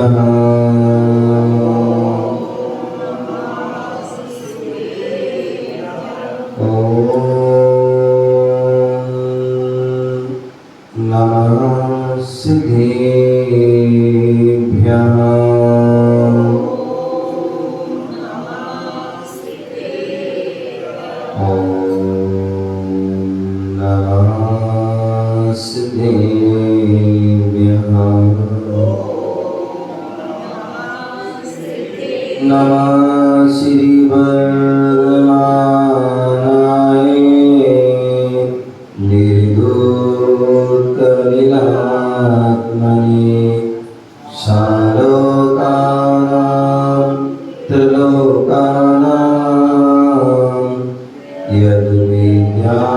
नमः श्री वरदानाय निर्धूतविलात्मने शालोकानां त्रिलोकानां यद्विद्यादर्पणायते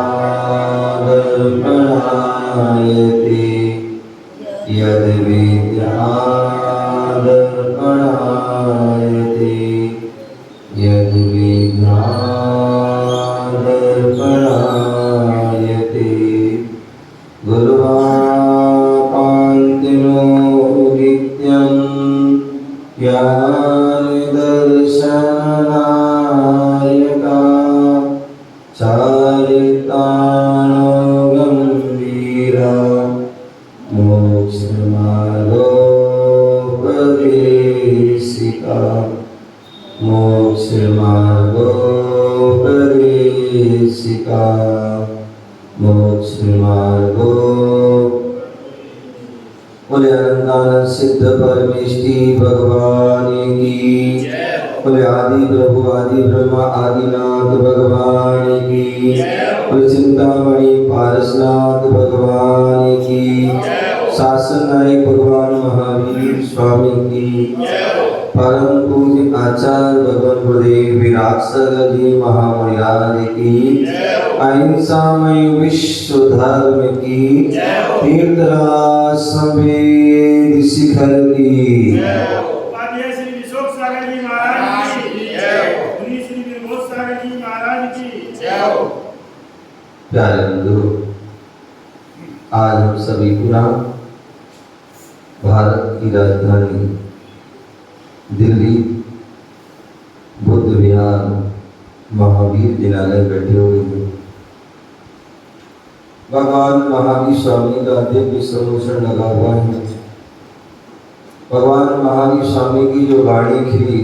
यद्विद्यादर्पणायते यद्विद्यादर्पणायते गुरुवापान्तिनो नित्यं ज्ञानदर्शननायका चारितानो गम्भीरा मोक्षमार्गोपदेशिका मोक्षमार्गोपदेशिका मोक्षमार्गो। बोले अनंतानंद सिद्ध परमेष्टि भगवान की, बोले आदि प्रभु आदि ब्रह्मा आदिनाथ भगवान की, बोले चिंतामणि पारसनाथ भगवान की, शासन नायक भगवान महावीर स्वामी की, परम पूज्य आचार्य भगवान गुरुदेव विराट जी महामर्याद की, अहिंसामय विश्व धर्म की, तीर्थराज समेत शिखर की। प्यारे बंधु, आज हम सभी पुनः भारत की राजधानी दिल्ली बुद्ध विहार महावीर जिनालय बैठे हुए हैं। भगवान महावीर स्वामी का दिव्य संरक्षण लगा हुआ है। भगवान महावीर स्वामी की जो वाणी खिली,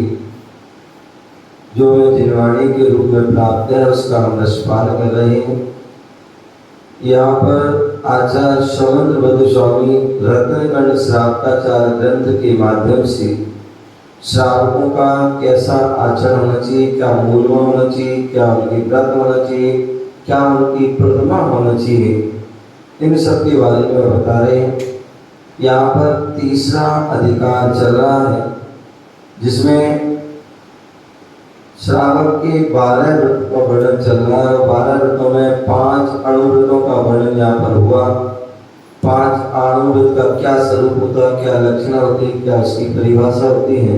जो हमें जिनवाणी के रूप में प्राप्त है, उसका हम रसपान कर रहे हैं। यहाँ पर आचार्य श्रवणभद्र स्वामी रत्नकंड श्रावकाचार ग्रंथ के माध्यम से श्रावकों का कैसा आचरण होना चाहिए, क्या मूल होना चाहिए, क्या उनकी व्रत होना चाहिए, क्या उनकी प्रतिमा होना चाहिए, इन सब के बारे में बता रहे हैं। यहाँ पर तीसरा अधिकार चल रहा है, जिसमें श्रावक के 12 व्रत का वर्णन चल रहा है। 12 व्रतों में 5 अणुव्रतों का वर्णन यहाँ पर हुआ। 5 अणुव्रत का क्या स्वरूप होता है, क्या लक्षण होती है, क्या उसकी परिभाषा होती है,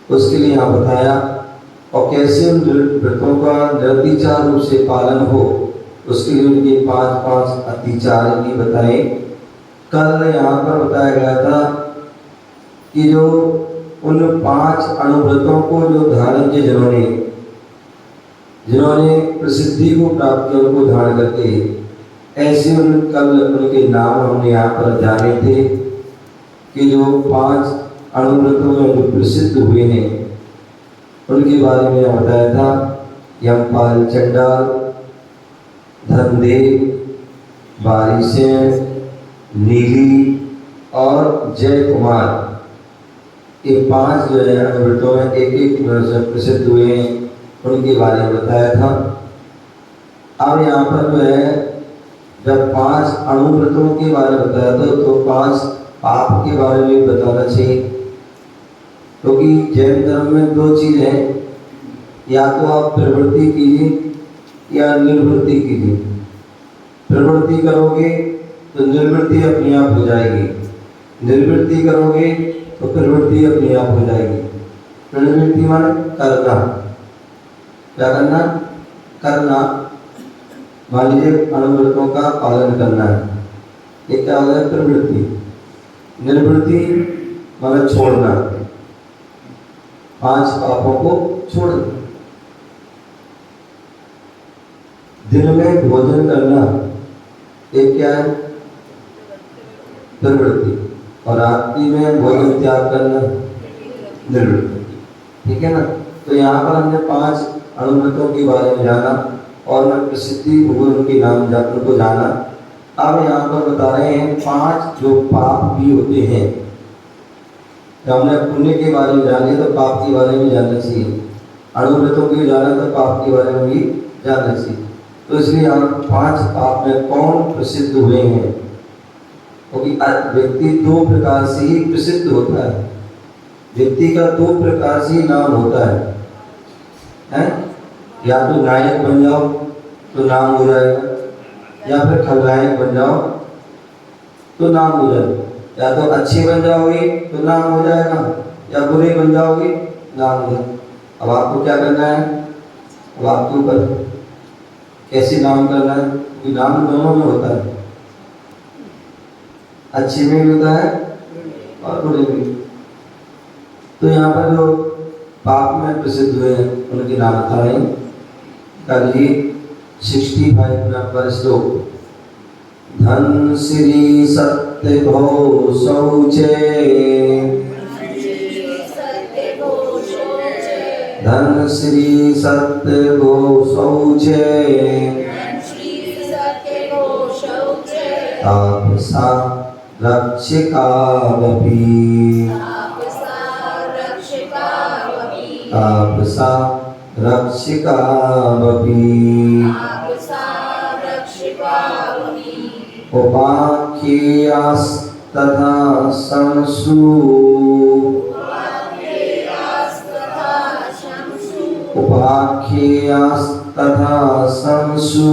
उसके लिए यहाँ बताया। और कैसे उन व्रतों का निर्दिचार रूप से पालन हो, उसके लिए उनके 5 अतिचार भी बताए। कल यहाँ पर बताया गया था कि जो उन 5 अणुव्रतों को जो धारण किए, जिन्होंने प्रसिद्धि को प्राप्त किया, उनको धारण करके ऐसे कल उनके नाम हमने यहाँ पर जाने थे कि जो 5 अणुव्रतों में जो प्रसिद्ध हुए हैं, उनके बारे में बताया था। यमपाल चंडाल, धनदेव, बारिशेन, नीली और जय कुमार, ये 5 जो है अणुव्रतों में एक प्रसिद्ध हुए हैं, उनके बारे में बताया था। अब यहाँ पर जो है जब 5 अणुव्रतों के बारे में बताया था, तो 5 पाप के बारे में बताना चाहिए, क्योंकि जैन धर्म में 2 चीज़ हैं, या तो आप प्रवृत्ति कीजिए या निर्वृत्ति कीजिए। प्रवृत्ति करोगे तो निर्वृत्ति अपने आप हो जाएगी, निर्वृत्ति करोगे तो प्रवृत्ति अपने आप हो जाएगी। प्रवृत्ति माने करना, क्या करना, करना। मान लीजिए अणुव्रतों का पालन करना है, ये क्या हो गया प्रवृत्ति। निर्वृत्ति मतलब छोड़ना, 5 पापों को छोड़ना। दिन में भोजन करना एक क्या है? प्रवृत्ति, और रात्रि में भोजन त्याग करना निर्वृत्ति। ठीक है ना? तो यहाँ पर हमने 5 अनुव्रतों के बारे में जाना और मैं प्रसिद्धि भूगोल उनके नाम उनको जाना। अब यहाँ पर बता रहे हैं 5 जो पाप भी होते हैं। जब हमने पुण्य के बारे में जाने तो पाप के बारे में जानना चाहिए, अनुव्रतों के जाना तो पाप के बारे में भी जानना चाहिए। तो इसलिए यहाँ 5 पाप में कौन प्रसिद्ध हुए हैं? क्योंकि व्यक्ति 2 प्रकार से ही प्रसिद्ध होता है। व्यक्ति का 2 प्रकार से ही नाम होता है? या तो नायक बन जाओ तो नाम हो जाएगा, या फिर खलनायक बन जाओ तो नाम हो जाएगा। या तो अच्छे बन जाओगे तो नाम हो जाएगा, या बुरे बन जाओगे नाम हो जाएगा। अब आपको क्या करना है? अब आपके ऊपर कैसे नाम करना है, क्योंकि नाम दोनों में होता है, अच्छे में भी होता है और बुरे में। तो यहाँ पर जो पाप में प्रसिद्ध हुए हैं उनके नाम बताएं। कल 65 नंबर श्लोक। धन श्री सत्य भो शौचे, धन श्री सत्य भो शौचे, तापसा रक्षिकावपि, तापसा रक्षिकावपि, उपाख्यास्तथा संसु, उपाख्यास्तथा संसु,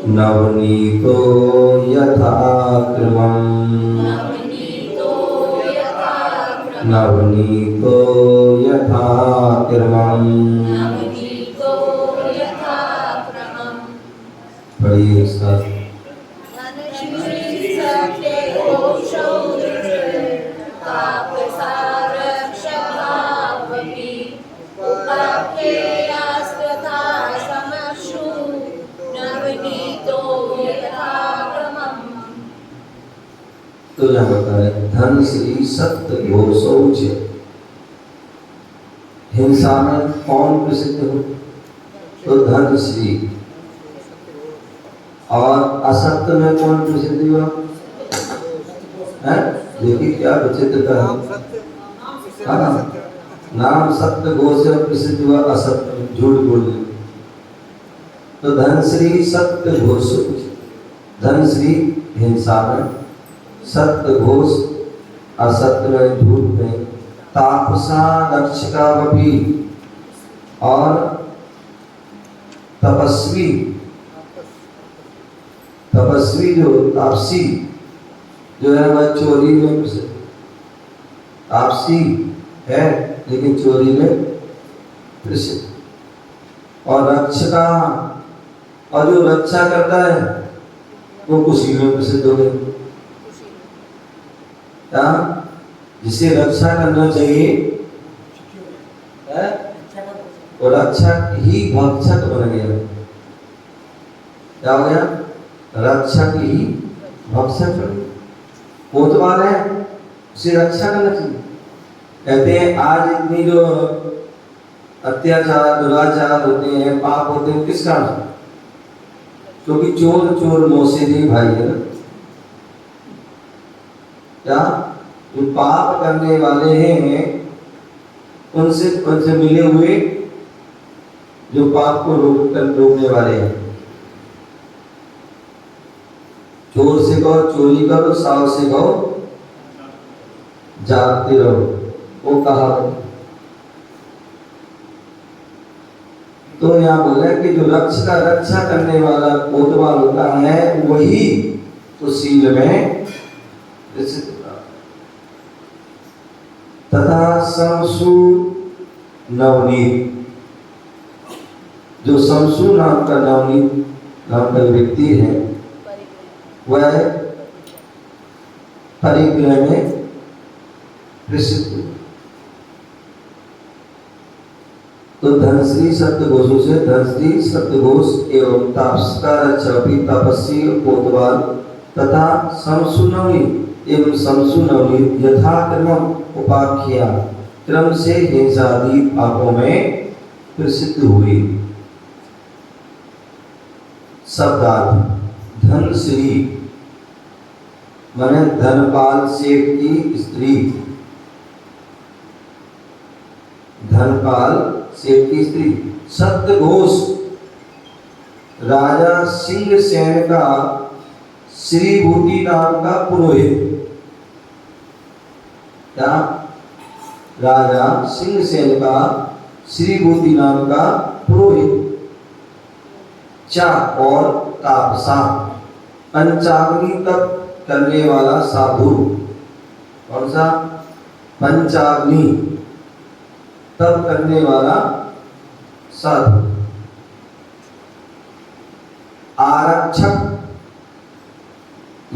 नवनीतो यथा क्रमम्, नवनीतो यथा क्रमम्। पढ़िए सर। तो यहाँ बता रहे धन श्री सत्य भो शौच। हिंसा में कौन प्रसिद्ध हो? तो धन श्री। और असत्य में कौन प्रसिद्ध हुआ? देखिए क्या विचित्रता है। नाम सत्य गो से प्रसिद्ध हुआ, असत्य झूठ बोलने। तो धन श्री सत्य घोष, धन श्री हिंसा में, सत्य घोष असत्य में झूठ में, तापसा रक्षिकावपि और तपस्वी, तपस्वी जो तापसी जो है वह चोरी में प्रसिद्ध। तापसी है लेकिन चोरी में प्रसिद्ध। और रक्षका, और जो रक्षा करता है वो खुशी में प्रसिद्ध हो गए। क्या? जिसे रक्षा करना चाहिए वो रक्षक ही भक्षक बन गया। क्या हो गया? रक्षक ही भक्षक बन गया। कोतवाल है उसे रक्षा करना चाहिए। कहते हैं आज इतनी जो अत्याचार दुराचार होते हैं, पाप होते हैं, किस कारण से? क्योंकि चोर चोर मौसेरी भाई है ना। क्या? जो पाप करने वाले हैं उनसे मिले हुए जो पाप को रोकने वाले हैं। चोर से कहो चोरी करो, साव से कहो जागते रहो, वो कहा। तो यहाँ बोला कि जो रक्षा करने वाला कोतवाल होता है वही तो शील में प्रसिद्ध होता। तथा संसु नवनीत, जो संसु नाम का नवनीत नाम का व्यक्ति है वह परिग्रह में प्रसिद्ध। तो धनश्री सप्तघोषों से धनश्री सप्तघोष एवं तापस्कार छवि तपस्वी कोतवाल तथा समसुनवी एवं समसुनवी यथाक्रम उपाख्या क्रम से हिंसादि पापों में प्रसिद्ध हुई। शब्दार्थ धनश्री माने धनपाल सेठ की स्त्री, धनपाल सेठ की स्त्री। सप्तघोष राजा सिंह सेन का श्रीभूति नाम का पुरोहित। क्या? राजा सिंह सेन का श्रीभूति नाम का पुरोहित। चा और तापसा पंचाग्नि तप करने वाला साधु। कौन सा? पंचाग्नि तप करने वाला साधु। आरक्षक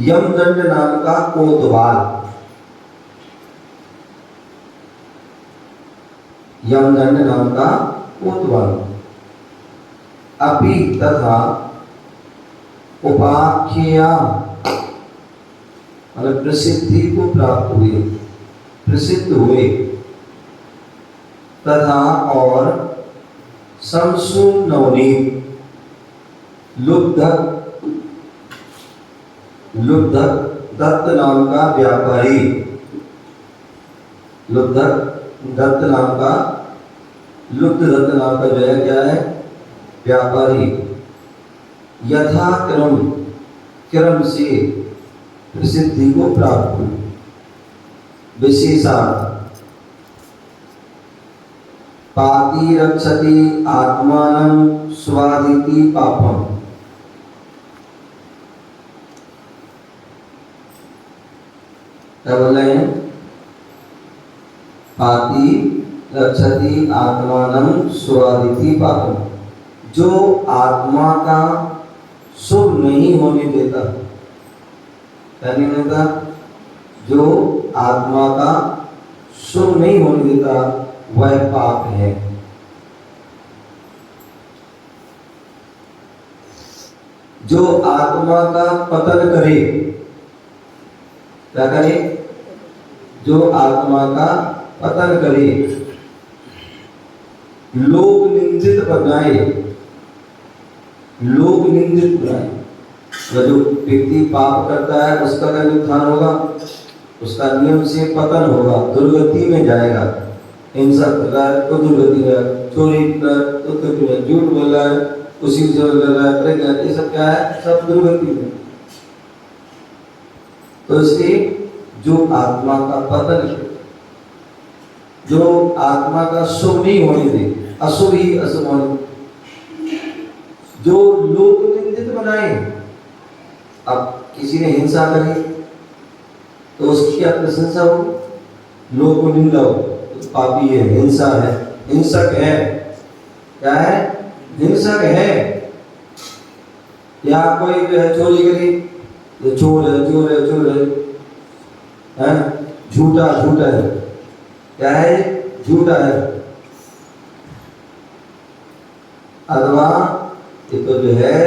यमदंड नाम का कोतवाल, यमदंड नाम का कोतवाल। अपि तथा उपाख्या मतलब प्रसिद्धि को प्राप्त हुए, प्रसिद्ध हुए। तथा और समसुनवनी लुब्धक, लुब्धक दत्त नाम का व्यापारी, लुब्धक दत्त नाम का, लुब्ध दत्त नाम का जो है क्या है? व्यापारी। यथाक्रम क्रम से प्रसिद्धि को प्राप्त हुई। विशेषार्थ पाति रक्षति आत्मानं स्वादिति पापम। क्या बोल रहे हैं? पाति रक्षति आत्मानं स्वादिति पापम। जो आत्मा का शुभ नहीं होने देता, क्या नहीं देता? जो आत्मा का शुभ नहीं होने देता वह पाप है। जो आत्मा का पतन करे, क्या करे? जो आत्मा का पतन करे, लोक निंदित बनाए, लोक निंदित बनाए। जो व्यक्ति पाप करता है उसका क्या उत्थान होगा? उसका नियम से पतन होगा, दुर्गति में जाएगा। हिंसा कर रहा है तो दुर्गति में, चोरी कर तो झूठ बोल रहा है, उसी से बोल रहा है, प्रज्ञा, ये सब क्या है? सब दुर्गति में। तो इसलिए जो आत्मा का पतन, जो आत्मा का शुभ नहीं होने दे, अशुभ ही अशुभ होने, जो लोक निंदित बनाए। अब किसी ने हिंसा करी तो उसकी क्या प्रशंसा हो? लोक निंदा हो, तो पापी है, हिंसा है, हिंसक है। क्या है? हिंसक है। या कोई जो है चोरी करी, ये चोर है, चोर है, चोर है, झूठा झूठा है। क्या है? झूठा है। अथवा ये तो जो है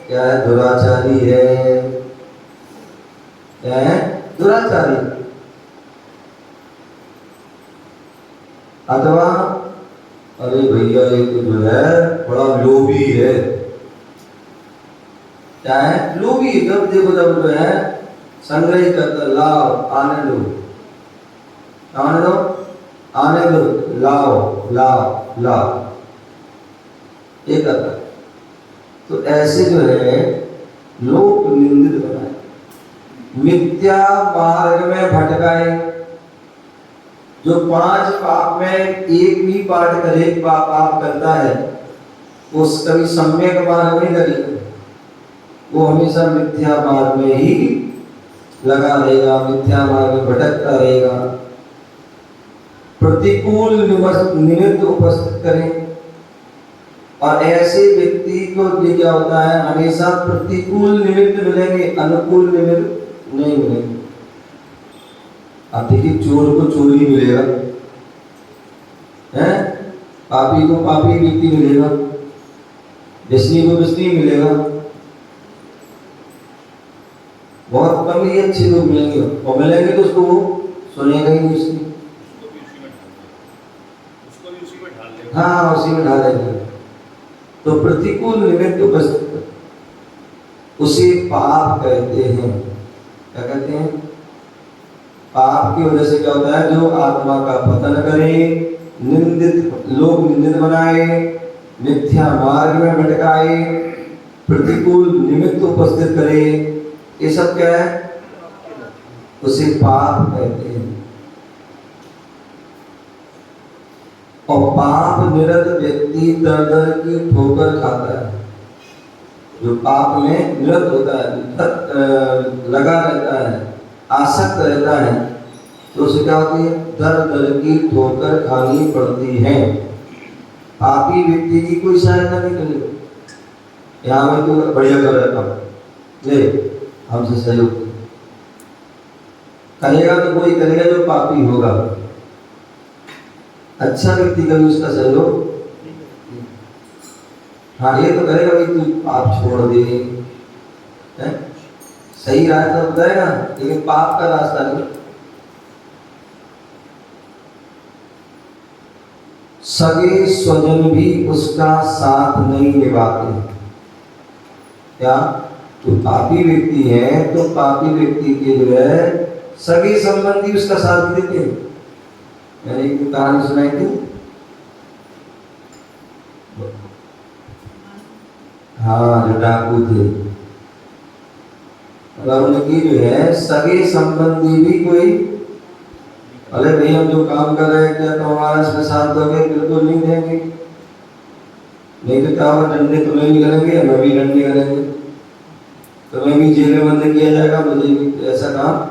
क्या है? दुराचारी है। क्या है? दुराचारी। अथवा अरे भैया ये तो जो है बड़ा लोभी है। क्या है? लोभी। जब देखो जब जो है संग्रह करता, लाओ आने दो, आने दो, आने दो, लाओ लाओ लाओ, ये करता। तो ऐसे जो है लोक निंदित बनाए, मिथ्या मार्ग में भटकाए। जो 5 पाप में एक भी पाठ करे, पाप करता है, वो कभी सम्यक मार्ग में करेगा, वो हमेशा मिथ्या मार्ग में ही लगा रहेगा, मिथ्या मार्ग में भटकता रहेगा। प्रतिकूल निमित्त उपस्थित करें, और ऐसे व्यक्ति को ये क्या होता है? हमेशा प्रतिकूल निमित्त मिलेंगे, अनुकूल निमित्त नहीं मिलेंगे। अब देखिए, चोर को चोर ही मिलेगा, है, पापी को पापी व्यक्ति मिलेगा, व्यसनी को व्यसनी मिलेगा, बहुत कम ही अच्छे लोग मिलेंगे, और मिलेंगे तो उसको वो सुनेगा ही नहीं उसकी। हाँ, उसी में ढालेंगे। तो प्रतिकूल निमित्त उपस्थित उसे पाप कहते हैं। क्या कहते हैं? पाप की वजह से क्या होता है? जो आत्मा का पतन करे, निंदित लोग निंदित बनाए, मिथ्या मार्ग में भटकाए, प्रतिकूल निमित्त उपस्थित करे, ये सब क्या है? उसे पाप कहते हैं। और पाप निरत व्यक्ति दर दर की ठोकर खाता है। जो पाप में निरत होता है, लगा रहता है, आसक्त रहता है, तो उसे क्या होती है? दर दर की ठोकर खानी पड़ती है। पापी व्यक्ति की कोई सहायता नहीं करेगा, यहाँ में तो बढ़िया कर रहा था, ले हमसे सहयोग करेगा, तो कोई करेगा जो पापी होगा। अच्छा व्यक्ति कभी उसका सहयोग, हाँ, ये तो करेगा भाई तू पाप छोड़ दे, है? सही राह तो बताएगा, लेकिन पाप का रास्ता नहीं। सगे स्वजन भी उसका साथ नहीं निभाते। क्या? तो पापी व्यक्ति है, तो पापी व्यक्ति के जो है सगे संबंधी उसका साथ देते हैं। मैंने एक कहानी सुनाई थी, हाँ, जो डाकू थे, मतलब उनकी जो है सगे संबंधी भी कोई, अरे भाई हम जो काम कर रहे हैं क्या तो हमारा इसमें साथ दोगे? बिल्कुल नहीं देंगे। नहीं तो क्या होगा? डंडे तुम्हें भी करेंगे, हमें भी डंडे करेंगे, तुम्हें भी जेल में बंद किया जाएगा, मुझे भी ऐसा काम।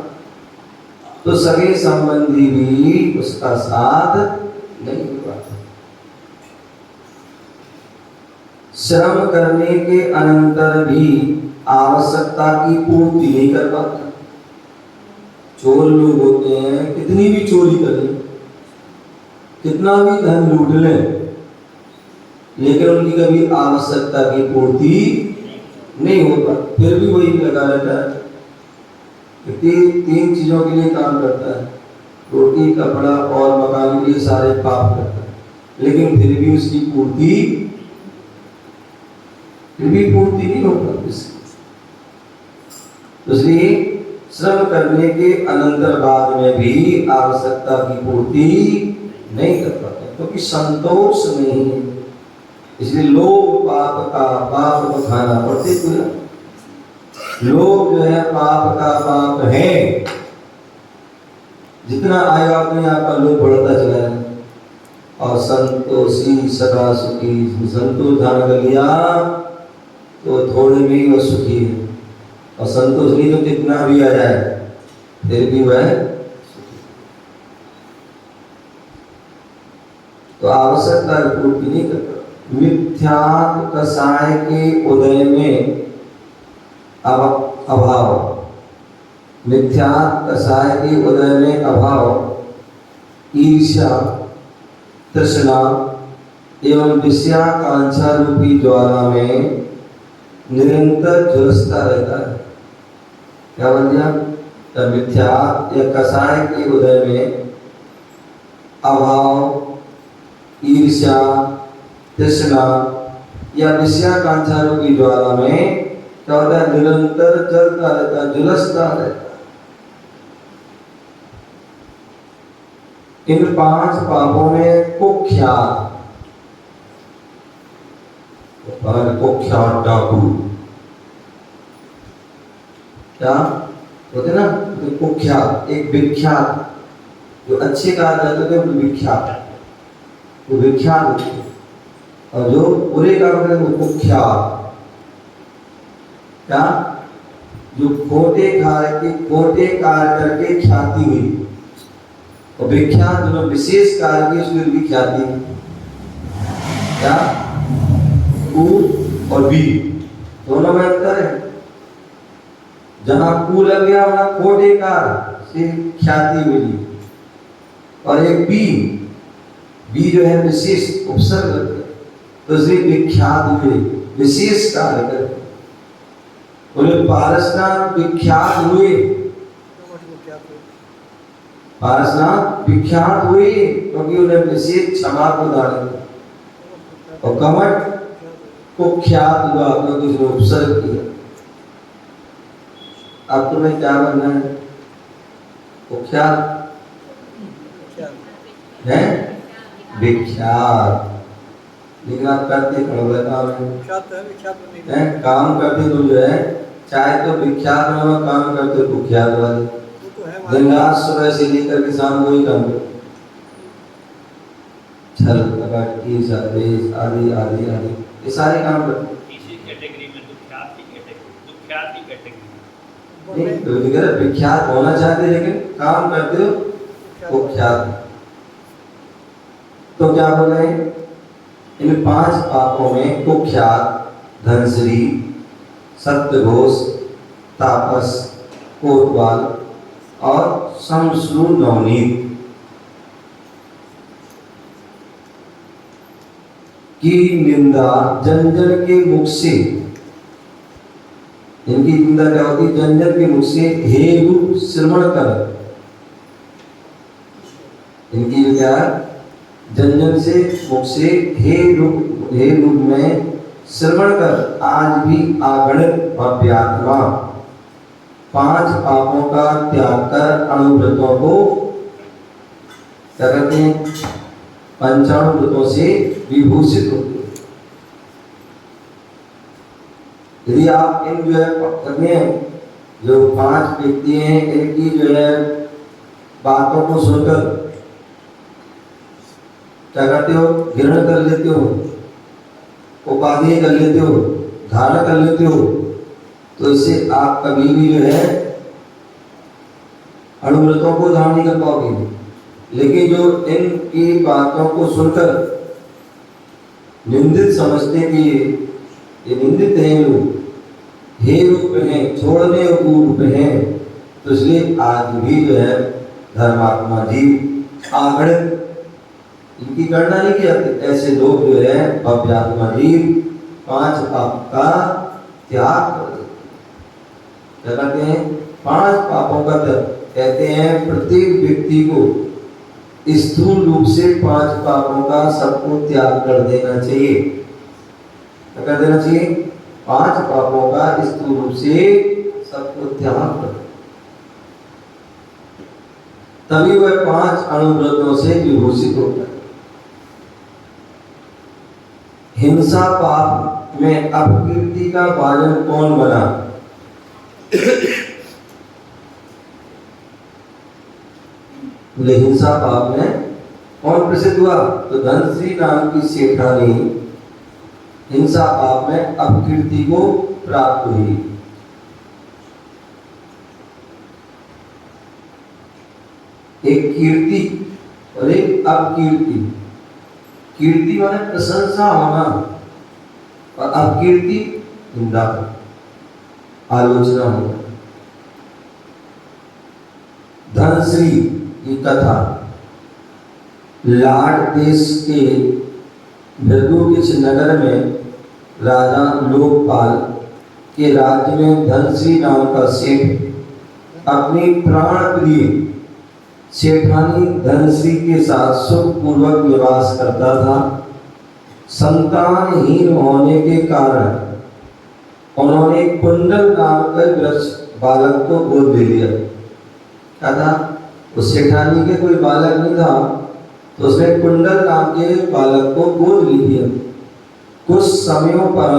तो सगे संबंधी भी उसका साथ नहीं निभाते। श्रम करने के अनंतर भी आवश्यकता की पूर्ति नहीं कर पाता। चोर लोग होते हैं, कितनी भी चोरी करें, कितना भी धन लूट लें, लेकिन उनकी कभी आवश्यकता की पूर्ति नहीं होता, फिर भी वही लगा रहता है। तीन चीजों के लिए काम करता है, रोटी, कपड़ा और मकान के लिए सारे पाप करता है, लेकिन फिर भी उसकी पूर्ति नहीं होता। इसलिए श्रम करने के अनंतर बाद में भी आवश्यकता की पूर्ति नहीं कर पाते, क्योंकि संतोष नहीं है। इसलिए लोग पाप का पाप खाना पड़ते पूरा। लोग जो है पाप का पाप है, जितना आएगा अपने आप का लोग बढ़ता चला है। और संतोषी सदा सुखी, संतोष धारण कर लिया तो थोड़े में ही वह सुखी है, और संतोष नहीं तो कितना भी आ जाए फिर भी वह सुखी। तो आवश्यकता की पूर्ति नहीं करता। मिथ्या कसाय के उदय में अभाव, मिथ्या कसाय के उदय में अभाव, ईर्ष्या, तृष्णा एवं विषयाकांक्षा रूपी ज्वाला में निरंतर झुलसता रहता है। क्या बोल दिया? मिथ्या या कसाय के उदय में अभाव, ईर्ष्या, तृष्णा या विषयाकांक्षा रूपी ज्वाला में क्या होता है? निरंतर जलता रहता है, झुलसता रहता है। इन 5 पापों में कुख्यात डाकू क्या होते ना? तो कुख्यात एक विख्यात, जो अच्छे कहा जाते थे वो विख्यात, वो विख्यात होते, और जो बुरे काम करते वो कुख्यात। क्या? जो खोटे कार्य करके ख्याति हुई, और विख्यात जो विशेष कार्य की उसमें भी ख्याति। क्या? ऊ और बी दोनों में अंतर है। जहां कू लग गया वहां कोटे का से ख्याति मिली। और एक बी जो है विशेष उपसर्ग, तो इसलिए विख्यात हुए, विशेष कार्य करते। बोले पारसनाथ विख्यात हुए, पारसनाथ विख्यात हुए क्योंकि उन्हें विशेष क्षमा को दान किया। और कमठ को ख्यात हुआ क्योंकि उसने उपसर्ग किया। अब तुम्हें क्या बनना है? कुख्यात है, विख्यात। लेकिन आप करते कड़वा काम है, काम करते तो जो है चाहे तो विख्यात वाला काम करते कुख्यात वाले, दिन रात सुबह से लेकर के शाम वही काम करते, छल कपट ईर्ष्या आदि आदि आदि ये सारे काम करते। इसी कैटेगरी में दुख्यात की कैटेगरी विख्यात होना चाहते लेकिन काम करते हो कुख्यात। तो क्या बोल रहे हैं? इन 5 पापों में कुख्यात, धनश्री, सत्यघोष, तापस, कोतवाल और समश्रु नवनीत की निंदा जन जन के मुख से, इनकी निंदा क्या होती? जन जन के मुख से हे रूप श्रवण कर, इनकी क्या जन जन से मुख से हे रूप में श्रवण कर आज भी आगणित भव्यात्मा 5 पापों का त्याग कर अणुव्रतों को क्या करते हैं? पंचाणुव्रतों से विभूषित होते। यदि आप इन जो है करने जो 5 व्यक्ति हैं इनकी जो है बातों को सुनकर क्या करते हो? ग्रहण कर लेते हो, उपाधि कर लेते हो, धारण कर लेते हो, तो इससे आप कभी भी जो है अणुव्रतों को धारण नहीं कर पाओगे। लेकिन जो इनकी बातों को सुनकर निंदित समझते कि ये निंदित हैं लोग, हे रूप हैं, छोड़ने रूप हैं, तो इसलिए आज भी जो है धर्मात्मा जीव आगणित, इनकी गणना नहीं की जाती, ऐसे लोग जो है भव्यात्मा जीव 5 पाप का त्याग कर देते। क्या कहते हैं? 5 पापों का त्याग। कहते हैं प्रत्येक व्यक्ति को स्थूल रूप से 5 पापों का सबको त्याग कर देना चाहिए। क्या कर देना चाहिए? 5 पापों का स्थूल रूप से सबको त्याग कर, तभी वह 5 अणुव्रतों से विभूषित होता है। हिंसा पाप में अपकीर्ति का भाजन कौन बना? बोले हिंसा पाप में कौन प्रसिद्ध हुआ? तो धनश्री नाम की सेठानी हिंसा पाप में अपकीर्ति को प्राप्त हुई। एक कीर्ति और एक अपकीर्ति। कीर्ति माने प्रशंसा होना और अपकीर्ति निंदा, आलोचना होना। धनश्री की कथा लाड देश के भृगुकिच नगर में राजा लोकपाल के राज्य में धनश्री नाम का सेठ अपनी प्राण प्रिय सेठानी धनश्री के साथ सुखपूर्वक निवास करता था। संतानहीन होने के कारण उन्होंने कुंडल नाम का वृक्ष बालक को गोद ले लिया। क्या था? उस सेठानी के कोई बालक नहीं था, तो उसने कुंडल नाम के बालक को गोद ले लिया। कुछ समयों पर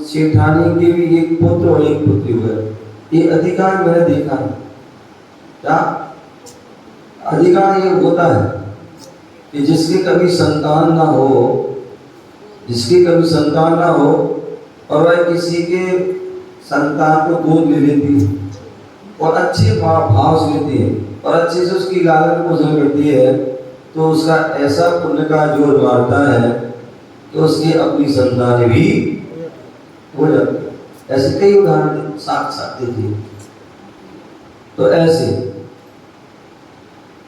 सेठानी के भी एक पुत्र और एक पुत्री हुए। ये अधिकार मैंने देखा है। क्या अधिकार ये होता है कि जिसके कभी संतान ना हो, जिसकी कभी संतान ना हो और वह किसी के संतान को गोद ले लेती है और अच्छे भाव से लेती है और अच्छे से उसकी लालन पोषण करती है, तो उसका ऐसा पुण्य का जोर मारता है कि उसकी अपनी संतान भी हो जाती है। ऐसे कई उदाहरण साथ साथ देखिए। तो ऐसे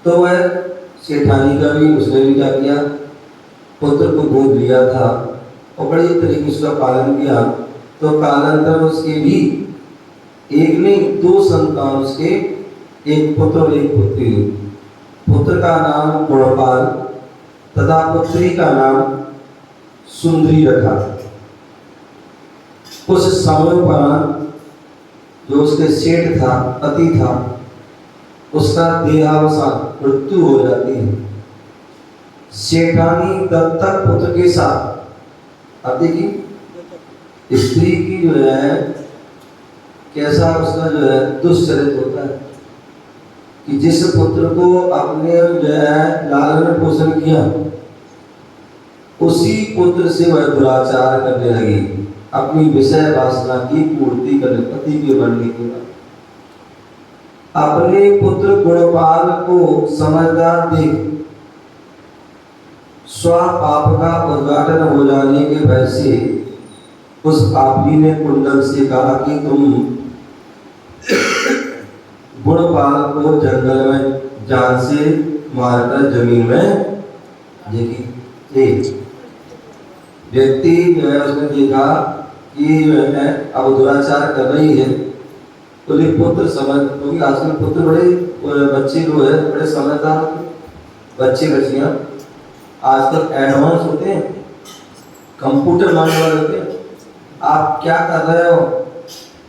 तो वह सेठानी का भी उसने भी क्या किया, पुत्र को गोद लिया था और बड़ी तरीके से उसका पालन किया। तो कालांतर उसके भी एक नहीं दो संतान उसके, एक पुत्र और एक पुत्री। पुत्र का नाम गुणपाल तथा पुत्री का नाम सुंदरी रखा। उस समय पर जो उसके सेठ था, पति था, उसका देहावसान मृत्यु हो जाती है। सेठानी दत्तक पुत्र के साथ, अब देखिए स्त्री की जो है कैसा उसका जो है दुष्चरित होता है कि जिस पुत्र को अपने जो है लालन पोषण किया, उसी पुत्र से वह दुराचार करने लगी, अपनी विषय वासना की पूर्ति करने, पति के मरने के बाद। अपने पुत्र गुणपाल को समझदार देख स्व पाप का उद्घाटन हो जाने के भय से उस पापी ने कुंडल से कहा कि तुम गुणपाल को जंगल में जान से मारकर जमीन में देखी। व्यक्ति जो है उसने देखा कि जो है अब दुराचार कर रही है, तो ये पुत्र समझ, क्योंकि आजकल पुत्र बड़े बच्चे जो है बड़े समझदार होते हैं, बच्चे बच्चियां आजकल एडवांस होते हैं, कंप्यूटर मानने वाले होते हैं। आप क्या कर रहे हो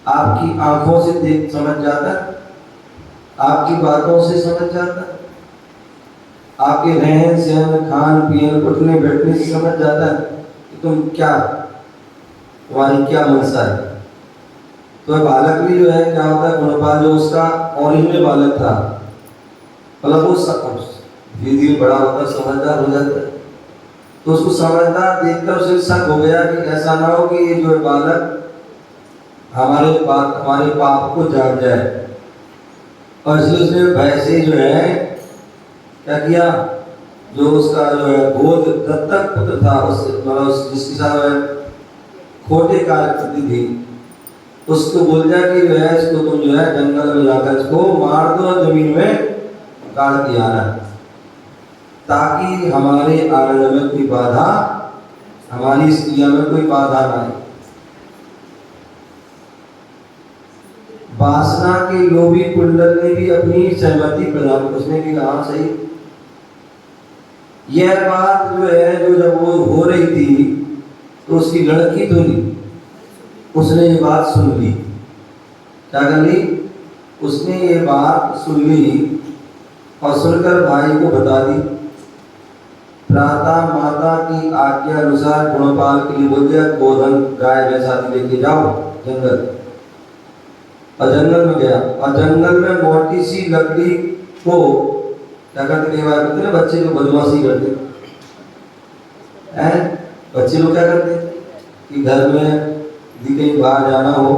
आपकी आंखों से देख समझ जाता है, आपकी बातों से समझ जाता है, आपके रहन सहन खान पीन उठने बैठने से समझ जाता है कि तुम क्या, तुम्हारी क्या मनसा है। तो बालक भी जो है क्या होता है, गुणपाल जो उसका ओरिजिनल बालक था, मतलब वो सब धीरे धीरे बड़ा होता समझदार हो जाता है। तो उसको समझदार देखकर उसे शक हो गया कि ऐसा ना हो कि ये जो बालक हमारे पाप को जान जाए, और इसलिए उसने भय से जो है क्या किया, जो उसका जो है गोद दत्तक पुत्र था, उस मतलब जिसके साथ खोटे कार्य करती थी, उसको बोल दिया कि जो है इसको तुम जो है जंगल में जाकर इसको मार दो और जमीन में गाड़ के आना, ताकि हमारे आनंद में कोई बाधा, हमारी इस क्रिया में कोई बाधा ना आए। वासना के लोभी कुंडल ने भी अपनी सहमति प्रदान, उसने भी कहा सही। यह बात जो है जो जब वो हो रही थी तो उसकी लड़की तो नहीं, उसने ये बात सुन ली। क्या कर ली? उसने ये बात सुन ली और सुनकर भाई को बता दी। प्रातः माता की आज्ञा अनुसार गुणपाल के लिए बोल दिया गोधन गाय भैंस आदि लेके जाओ जंगल, और जंगल में गया। और जंगल में मोटी सी लकड़ी को क्या करते, कई बार करते ना बच्चे लोग बदमाशी करते हैं, बच्चे लोग क्या करते कि घर में यदि कहीं बाहर जाना हो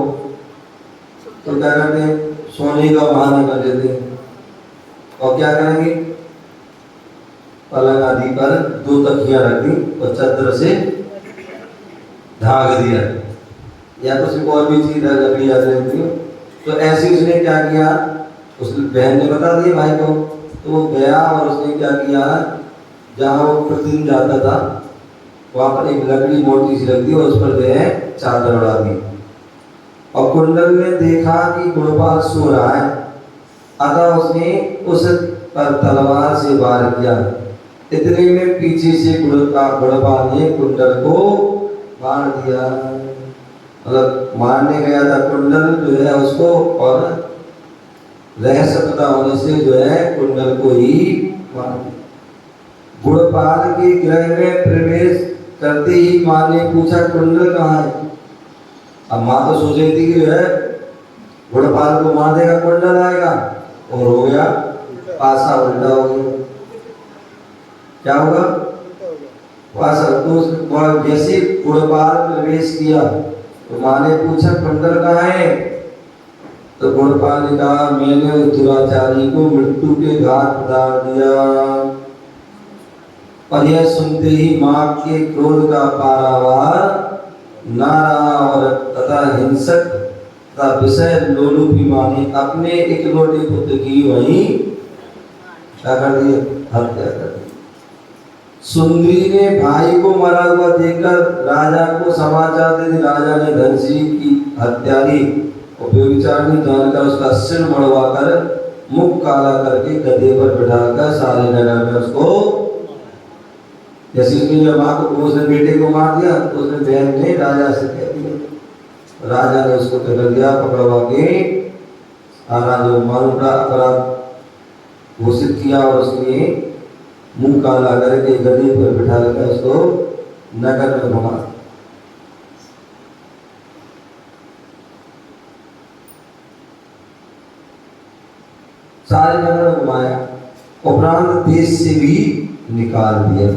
तो क्या करते हैं, सोने का बहाना कर देते हैं, और क्या करेंगे, पलंग आदि पर दो तकिया रख दी और चादर से ढाक दिया, या तो सिर्फ और भी चीज लकड़ी याद रहती है। तो ऐसे उसने क्या किया, उस बहन ने बता दिया भाई को, तो वो गया और उसने क्या किया, जहाँ वो प्रतिदिन जाता था वहाँ पर एक लकड़ी मोटी सी रख दी और उस पर जो है चादर उड़ा दी। और कुंडल ने देखा कि गुणपाल सो रहा है, अतः उसने उस पर तलवार से वार किया। इतने में पीछे से गुणपाल ने कुंडल को मार दिया, मतलब मारने गया था कुंडल जो है उसको, और रहस्य पता होने से जो है कुंडल को ही मार दिया। गुणपाल के गृह में प्रवेश करते ही माँ ने पूछा कुंडल कहाँ है। अब माँ तो सोच रही थी कि जो है गुणपाल को मार देगा कुंडल आएगा, और हो गया पासा उल्टा हो गया। क्या होगा? पासा। तो जैसे गुणपाल प्रवेश किया तो माँ ने पूछा कुंडल कहाँ है, तो गुणपाल ने कहा मैंने उस दुराचारी को मृत्यु के घाट उतार दिया। और यह सुनते ही माँ के क्रोध का पारावार ना रहा, और तथा हिंसक तथा विषय लोलुपीमानी अपने इकलौते पुत्र की वही क्या कर दिया, हत्या कर दी। सुंदरी ने भाई को मरा हुआ देखकर राजा को समाचार दे दी। राजा ने धनश्री की हत्यारी और व्यभिचारिणी जानकर उसका सिर मड़वाकर मुख काला करके गधे पर बिठाकर सारे नगर में उसको, जैसे उसकी जब माँ को, उसने बेटे को मार दिया तो उसने बहन ने राजा से कह दिया। राजा ने उसको पकड़ लिया, पकड़वा के सारा जो मालूम का अपराध घोषित किया और उसने मुंह काला करके गधे पर बिठा कर उसको नगर में घुमा। सारे नगर में घुमाया, उपरांत देश से भी निकाल दिया।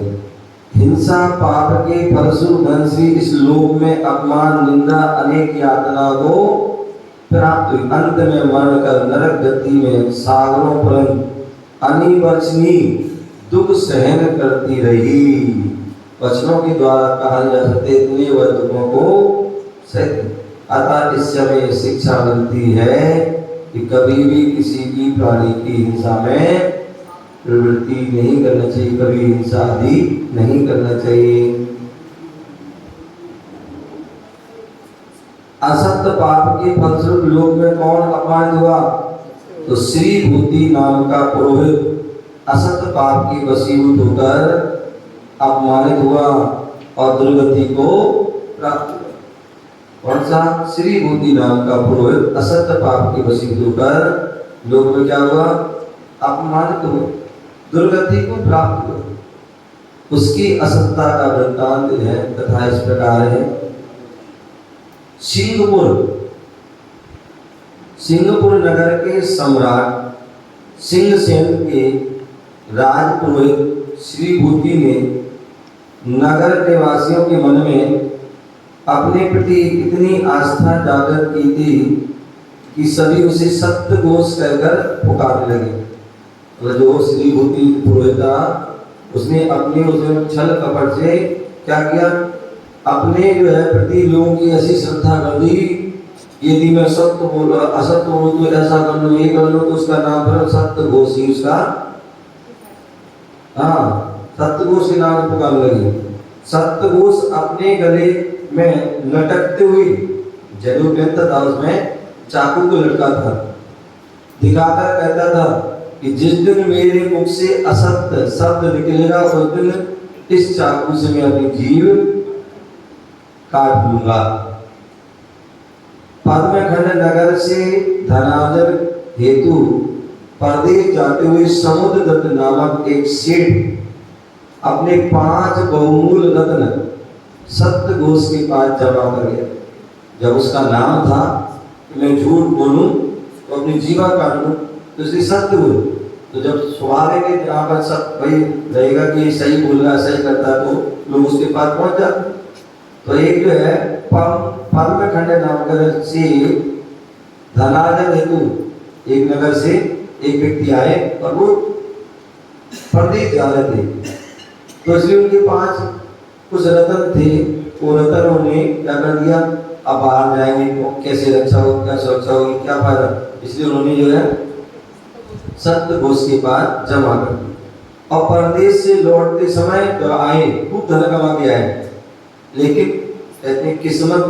हिंसा पाप के फलस्वरूप धनश्री इस लोक में अपमान, निंदा, अनेक यातना को प्राप्त हुई। अंत में मरण कर नरक गति में सागरों पर अनिवर्चनीय दुख सहन करती रही। वचनों के द्वारा कहा जा सकते इतने वह दुखों को सहती। अतः इस समय शिक्षा मिलती है कि कभी भी किसी की प्राणी की हिंसा में प्रवृत्ति नहीं करना चाहिए, कभी हिंसा आदि नहीं करना चाहिए। असत्य पाप के फलस्वरूप लोक में कौन अपमानित हुआ? तो श्री भूति नाम का पुरोहित असत्य पाप के वशीभूत होकर अपमानित हुआ और दुर्गति को प्राप्त हुआ। कौन सा? श्री भूति नाम का पुरोहित असत्य पाप के वशीभूत होकर लोक में क्या हुआ? अपमानित हुआ, दुर्गति को प्राप्त हुआ। उसकी असत्ता का वृत्तांत है तथा इस प्रकार है। सिंहपुर नगर के सम्राट सिंहसेन के राजपुरोहित श्री भूति ने नगर निवासियों के मन में अपने प्रति इतनी आस्था जागृत की थी कि सभी उसे सत्य घोष कहकर पुकारने लगे। तो जो श्री भूति पुरोहित था उसने अपने उसमें छल कपट से क्या किया, अपने जो है प्रति लोगों की ऐसी श्रद्धा कर दी, यदि मैं सत्य बोल असत्य बोलूं तो ऐसा कर लो, ये कर लो, तो उसका नाम पर सत्य घोष ही उसका, हाँ सत्य घोष के नाम पुकारने लगी। सत्य घोष अपने गले में लटकते हुए जनेऊ पहनता था, उसमें चाकू को लटका था, दिखाकर कहता था कि जिस दिन मेरे मुख से असत्य शब्द निकलेगा उस दिन इस चाकू से मैं अपनी जीव काट लूंगा। पद्मखंड नगर से धनार्जन हेतु परदेश जाते हुए समुद्रदत्त नामक एक सेठ अपने 5 बहुमूल्य रत्न सत्य घोष के पास जमा कर गया। जब उसका नाम था कि मैं झूठ बोलूं तो अपनी जीवा काट लूं, तो इसलिए सत्य बोल, तो जब स्वाभाविक है जहाँ पर सब भाई रहेगा कि सही बोल रहा सही करता तो लोग उसके पास पहुंच जाते। तो एक जो है पद्मखंड नामक से धनार्जन हेतु एक नगर से एक व्यक्ति आए और वो परदेश जा रहे थे, तो इसलिए उनके पास कुछ रत्न थे। वो रत्न उन्होंने क्या कर दिया, अब बाहर जाएंगे तो कैसे रक्षा हो, क्या सुरक्षा होगी, क्या फायदा, इसलिए उन्होंने जो है सत्य घोष के पास जमा कर दिया। और परदेश से लौटते समय तो आए, खूब धन कमा के आए, लेकिन कहते किस्मत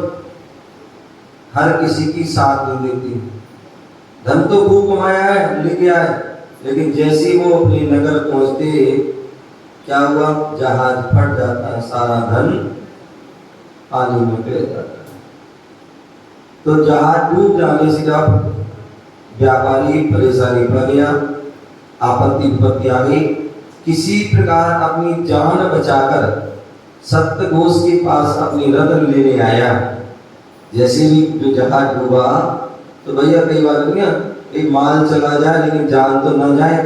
हर किसी की साथ नहीं देती। धन तो खूब कमाया है, लेके आए, लेकिन जैसे वो अपने नगर पहुंचते क्या हुआ, जहाज फट जाता है, सारा धन पानी में गिर जाता है। तो जहाज डूब जाने से जब व्यापारी परेशानी पड़ गया, आपत्ति विपत्ति आ गई, किसी प्रकार अपनी जान बचाकर सत्य घोष के पास अपनी रत्न लेने आया। जैसे भी जो जहाज डूबा तो भैया कई बार नहीं, एक माल चला जाए लेकिन जान तो ना जाए,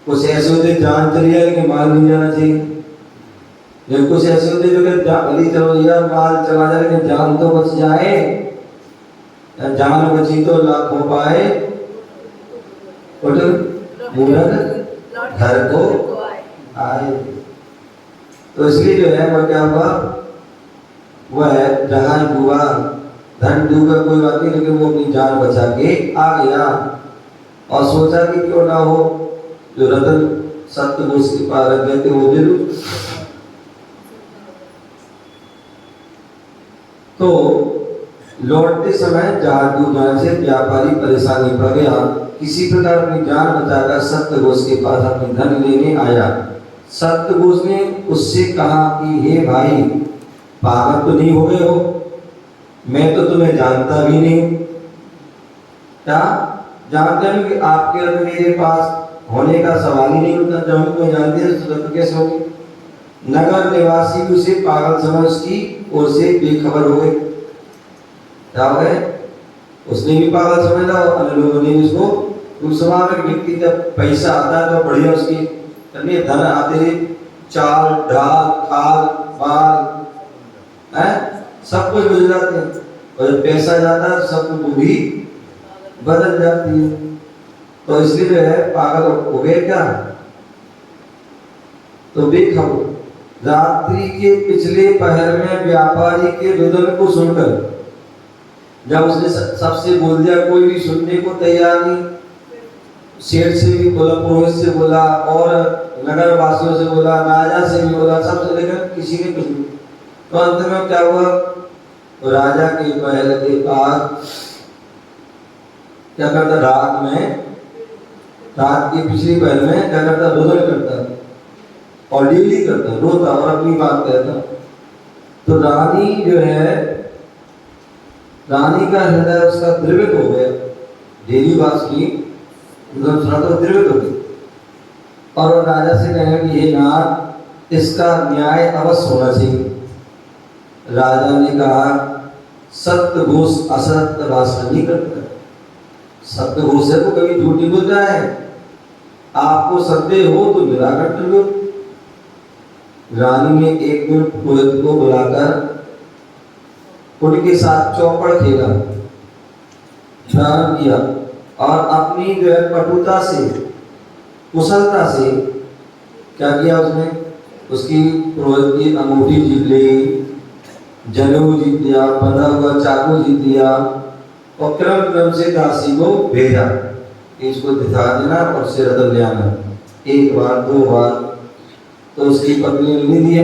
कुछ ऐसे होते जान चली जाए लेकिन माल नहीं जाना चाहिए, लेकिन कुछ ऐसे होते जो कि चलो यार माल चला जाए लेकिन जान तो बच जाए, जान बची तो लाख हो पाए, मूर्ख घर को आए। तो इसलिए जो है वह क्या हुआ, वह जहाज डूबा धन दूंगा कोई बात नहीं, लेकिन वो अपनी जान बचा के आ गया और सोचा कि क्यों ना हो जो रतन सत्यघोष के पास रख गए थे वो दे दूं। तो लौटते समय जहाज डूब जाने से व्यापारी परेशानी पड़ गया, किसी प्रकार अपनी जान बचाकर सत्यघोष के पास अपनी धन लेने आया। सत्यघोष ने उससे कहा कि हे भाई, पागल तो नहीं हो गए हो, मैं तो तुम्हें जानता भी नहीं। क्या जानते हो कि आपके रत्न मेरे पास होने का सवाल ही नहीं उठता, जब हम तुम्हें जानते हैं तो रत्न कैसे होंगे। नगर निवासी भी उसे पागल समझ की ओर से बेखबर हो गए। क्या हो गए? उसने भी पागल समझा और अन्य लोगों ने उसको। उस स्वाभाविक व्यक्ति जब पैसा आता है तो बढ़िया उसकी अन्य धन आते, चाल ढाल खाल बाल है सब कुछ बदल जाते हैं, और जब पैसा जाता है सब कुछ भी बदल जाती है। तो इसलिए जो है पागल हो गए क्या। तो बेखबर रात्रि के पिछले पहर में व्यापारी के रुदन को सुनकर, जब उसने सबसे बोल दिया कोई भी सुनने को तैयार नहीं, शेर से भी बोला, पुरोहित से बोला और नगर वासियों से बोला, राजा से भी बोला, सबसे, लेकिन किसी ने कुछ नहीं। तो अंत में क्या हुआ, तो राजा के महल के पास क्या करता, रात के पिछली पहर में क्या करता, रुदन करता और डेली करता, रोता और अपनी बात कहता। तो रानी जो है, रानी का हृदय उसका द्रवित हो गया, डेली बात की सुना तो द्रवित हो गई, और वो राजा से कहेंगे कि ये नाथ, इसका न्याय अवश्य होना चाहिए। राजा ने कहा सत्यघोष असत्य भाषण नहीं करता, सत्यघोष है तो कभी झूठ नहीं बोलता है, आपको सत्य हो तो निराकरण कर लो। रानी ने एक दिन पुरोहित को बुलाकर उनके साथ चौपड़ खेला प्रारंभ किया और अपनी जो है कटुता से, कुशलता से क्या किया, उसने उसकी पुरोहित की अंगूठी जीत ली, जनेऊ जीत लिया, बंधा हुआ चाकू जीत लिया और क्रम क्रम से दासी को भेजा कि इसको दिखा देना और से रतन ले आना। एक बार दो बार तो उसकी पत्नी ने नहीं दिया,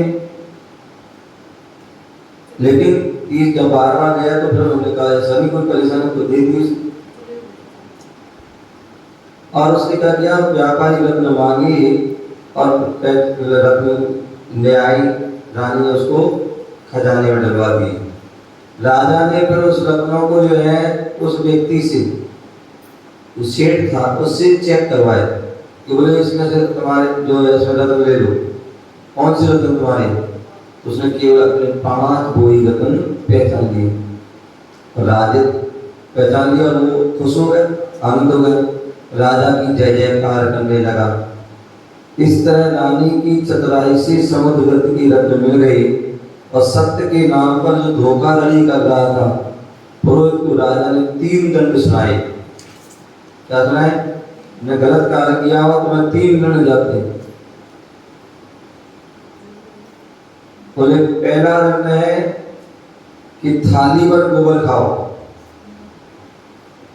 लेकिन जब बार बार गया तो फिर उन्होंने कहा ऐसा नहीं कोई परेशानी तो दे दी। और उसने क्या किया, व्यापारी रत्न मांगे और रत्न ले आई, रानी ने उसको खजाने में डलवा दी। राजा ने फिर उस रत्नों को जो है उस व्यक्ति से, उस सेठ था उससे चेक करवाए कि बोले इसमें से तुम्हारे जो है इसमें रत्न ले लो, कौन सी रत्न तुम्हारे। उसने केवल अपने 5 बोई रत्न पहचान लिए, राजा पहचान लिया और वो खुश हो गए, आनंद हो गए, राजा की जय जयकार करने लगा। इस तरह रानी की चतुराई से समुद्रगत की रत्न मिल गई और सत्य के नाम पर जो धोखाधड़ी कर रहा था पुरोहित को राजा ने 3 दंड सुनाए। क्या सुनाए, ने गलत कार्य किया हो तो मैं 3 दंड जाते हैं। बोले पहला दंड है कि थाली पर गोबर खाओ।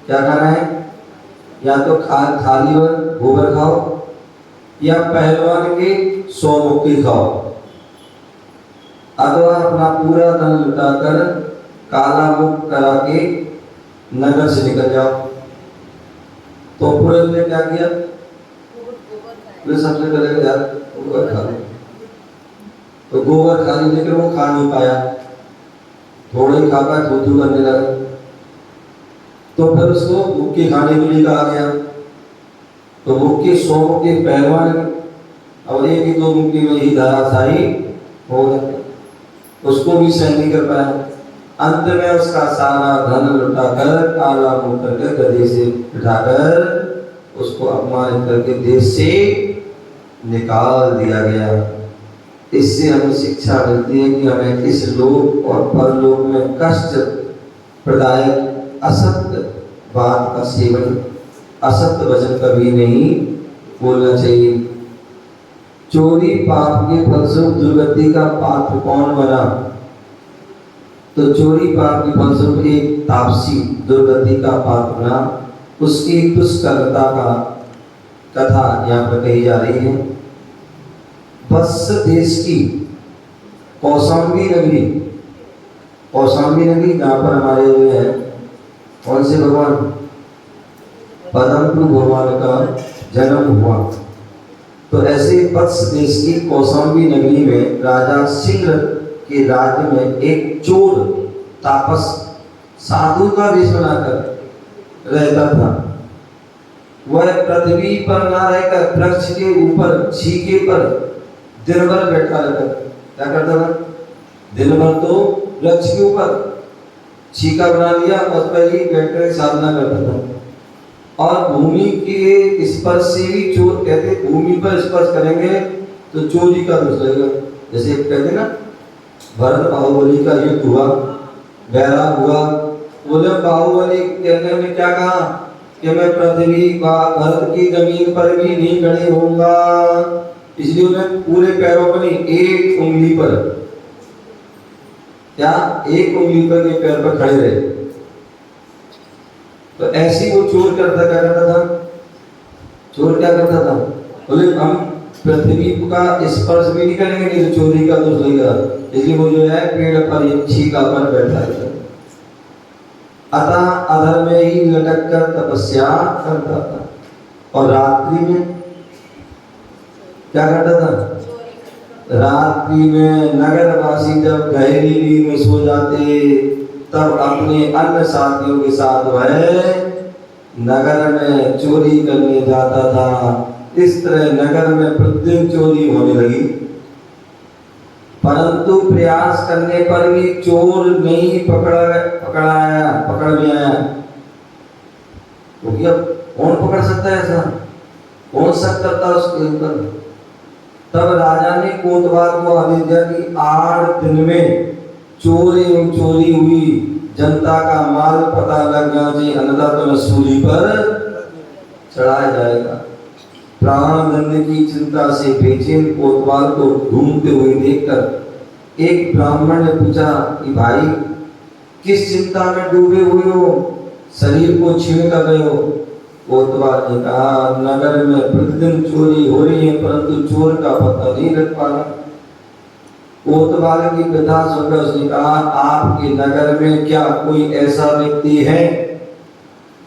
क्या खाना है, या तो थाली पर गोबर खाओ या पहलवान के 100 मुक्की खाओ, अथवा अपना पूरा धन लुटाकर काला मुख करा के नगर से निकल जाओ। तो पुरोहित ने क्या किया, सबसे पहले यार गोबर खा लो, तो गोबर खा ली, लेकिन वो खा नहीं पाया, थोड़ा ही खा पाया, थूथू करने लगा। तो फिर उसको मुक्की खाने के लिए कहा गया, तो मुक्की 100 मुक्की पहलवान और 1 ही 2 मुक्की में ही धराशायी हो गया, उसको भी सहन नहीं कर पाया। अंत में उसका सारा धन लुटाकर काला मुंह करके गधे से बिठाकर उसको अपमानित करके देश से निकाल दिया गया। इससे हमें शिक्षा मिलती है कि हमें इस लोक और परलोक में कष्ट प्रदायक असत्य बात का सेवन, असत्य वचन कभी नहीं बोलना चाहिए। चोरी पाप के फलस्वरूप दुर्गति का पात्र कौन बना, तो चोरी पाप के फलस्वरूप एक तापसी दुर्गति का पाप बना, उसकी दुष्कर्ता का कथा यहाँ पर कही जा रही है। वत्स देश की कौशाम्बी नगरी, कौशाम्बी नगरी जहाँ पर हमारे जो है कौन से भगवान, पद्मपुर भगवान का जन्म हुआ। तो ऐसे वत्स देश की कौशाम्बी नगरी में राजा सिंह के राज्य में एक चोर तापस साधु का वेश बनाकर रहता था। वह पृथ्वी पर ना रहकर वृक्ष के ऊपर छीके पर दिन भर बैठा रहता। क्या करता था? दिन भर तो वृक्ष के ऊपर छीका बना लिया, उस पर ही बैठकर साधना करता था। और भूमि के स्पर्श से भी चोर कहते, भूमि पर स्पर्श करेंगे तो चोरी का दोष लगेगा। जैसे कहते ना, भरत बाहुबली का युद्ध हुआ, बैराग हुआ, बोले बाहुबली कहने में क्या कहा कि मैं पृथ्वी का भरत की जमीन पर भी नहीं खड़े होऊंगा, इसलिए उन्हें पूरे पैरों पर नहीं, एक उंगली पर, क्या एक उंगली पर के पैर पर खड़े रहे। तो ऐसी वो चोर करता, क्या करता था? चोर क्या करता था? बोले हम पृथ्वी का स्पर्श भी नहीं करेंगे, नहीं तो चोरी का दोष लगेगा, इसलिए वो जो है पेड़ पर छीका पर बैठा रहता। अतः अधर में ही लटक कर तपस्या करता था। और रात्रि में क्या करता था? रात्रि में नगरवासी जब गहरी नींद में सो जाते, तब अपने अन्य साथियों के साथ वह नगर में चोरी करने जाता था। इस तरह नगर में प्रतिदिन चोरी होने लगी, परंतु प्रयास करने पर भी चोर नहीं पकड़ में आया। क्योंकि अब कौन पकड़ सकता है ऐसा? कौन शक करता उसके ऊपर? तब राजा ने कोतवाल को आदेश दिया कि 8 दिन में चोरी हुई जनता का माल पता लग जाना चाहिए, अन्यथा तो सूली पर चढ़ाया जाएगा। प्राण दंड की चिंता से बेचैन कोतवाल को ढूंढते हुए देखकर एक ब्राह्मण ने पूछा कि भाई किस चिंता में डूबे हुए हो, शरीर को छीन कर गए हो? कोतवाल ने कहा, नगर में प्रतिदिन चोरी हो रही है, परंतु चोर का पता नहीं लग पा रहा। कोतवाल की कथा सुनकर उसने कहा, आपके नगर में क्या कोई ऐसा व्यक्ति है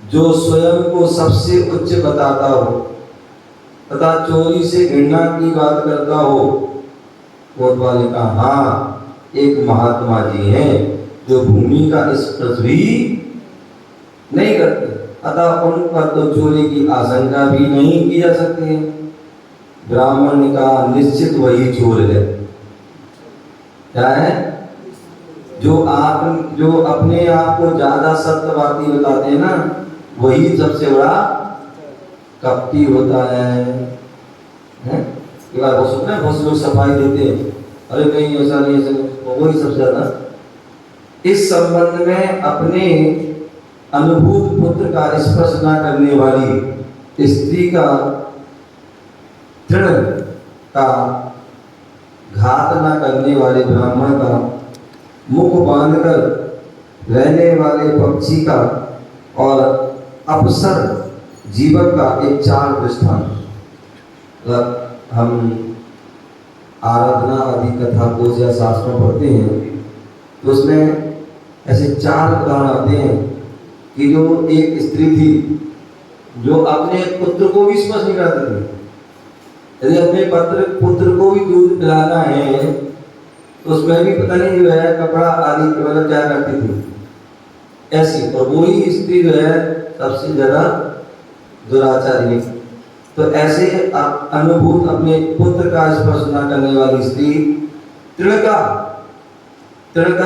जो स्वयं को सबसे उच्च बताता हो तथा चोरी से घृणा की बात करता हो? कोतवाल ने कहा, हाँ, एक महात्मा जी हैं जो भूमि का स्पर्श भी नहीं करते, अतः उन पर तो चोरी की आशंका भी नहीं की जा सकती है। ब्राह्मण ने कहा, निश्चित वही चोर है। क्या है? जो अपने आप को ज्यादा सत्यवादी बताते हैं ना, वही सबसे बड़ा कपटी होता है। बहुत से लोग सफाई देते हैं, अरे नहीं ऐसा नहीं, ऐसा नहीं, वही सबसे ज्यादा। इस संबंध में अपने अनुभूत पुत्र का स्पर्श न करने वाली स्त्री का तृण का घात न करने वाले ब्राह्मण का मुख बांधकर रहने वाले पक्षी का और अप्सर जीवन का एक 4 दृष्टांत। हम आराधना आदि कथा को या शास्त्रों पढ़ते हैं तो उसमें ऐसे 4 उदाहरण आते हैं कि जो एक स्त्री थी जो अपने पुत्र को भी स्पर्श नहीं करती थी। यदि अपने पुत्र को भी दूध पिलाना है तो उसमें भी पता नहीं जो है कपड़ा आदि मतलब क्या करती थी ऐसी। और वही स्त्री जो है सबसे ज्यादा दुराचारी। तो ऐसे अनुभूत अपने पुत्र का स्पर्श न करने वाली स्त्री तृण का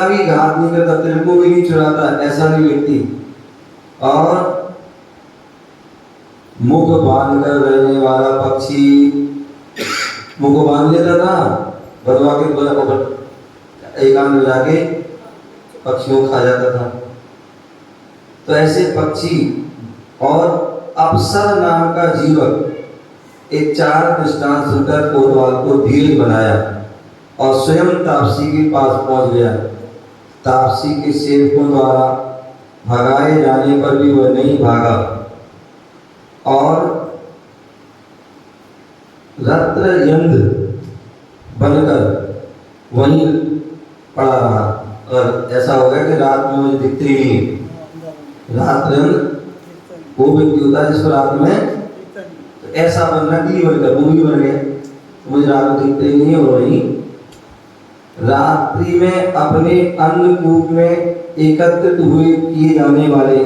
भी घात नहीं करता, तृण को भी नहीं चुराता, ऐसा भी व्यक्ति। और मुख बांध कर रहने वाला पक्षी, मुख बांध लेता था, बनवा के एकांत में जाके पक्षियों को खा जाता था। तो ऐसे पक्षी और अप्सर नाम का जीवक एक 4 दृष्टांत सुनकर कोतवाल को धीरज बनाया और स्वयं तापसी के पास पहुंच गया। तापसी के सेवकों द्वारा भगाए जाने पर भी वह नहीं भागा और रत्नयंद बनकर वहीं पड़ा रहा। और ऐसा हो गया कि रात में मुझे दिखते ही नहीं। रात्रयंद वो व्यक्ति होता है जिसको रात में तो ऐसा बनना की बनकर वो भी बन गया, मुझे रात में दिखते ही नहीं। और वहीं रात्रि में अपने अन्नकूप में एकत्रित हुए किए जाने वाले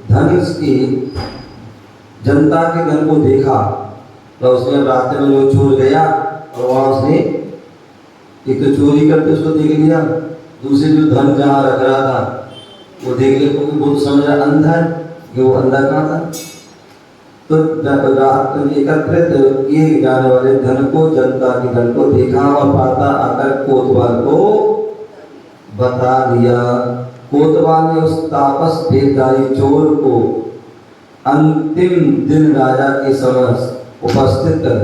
धन की जनता के धन को देखा। तो उसने रात्रि में जो चोर गया और वहां उसने एक तो चोरी करते उसको देख लिया, दूसरे जो धन जहाँ रख रहा था वो देख लिया, क्योंकि वो तो समझ रहा अंधा है कि वो अंधा कहाँ था। तो रात में एकत्रित किए जाने वाले धन को, जनता के धन को देखा और पाता आकर कोतवाल को बता दिया। कोतवाल ने उस तापस भेदधारी चोर को अंतिम दिन राजा के समक्ष उपस्थित कर,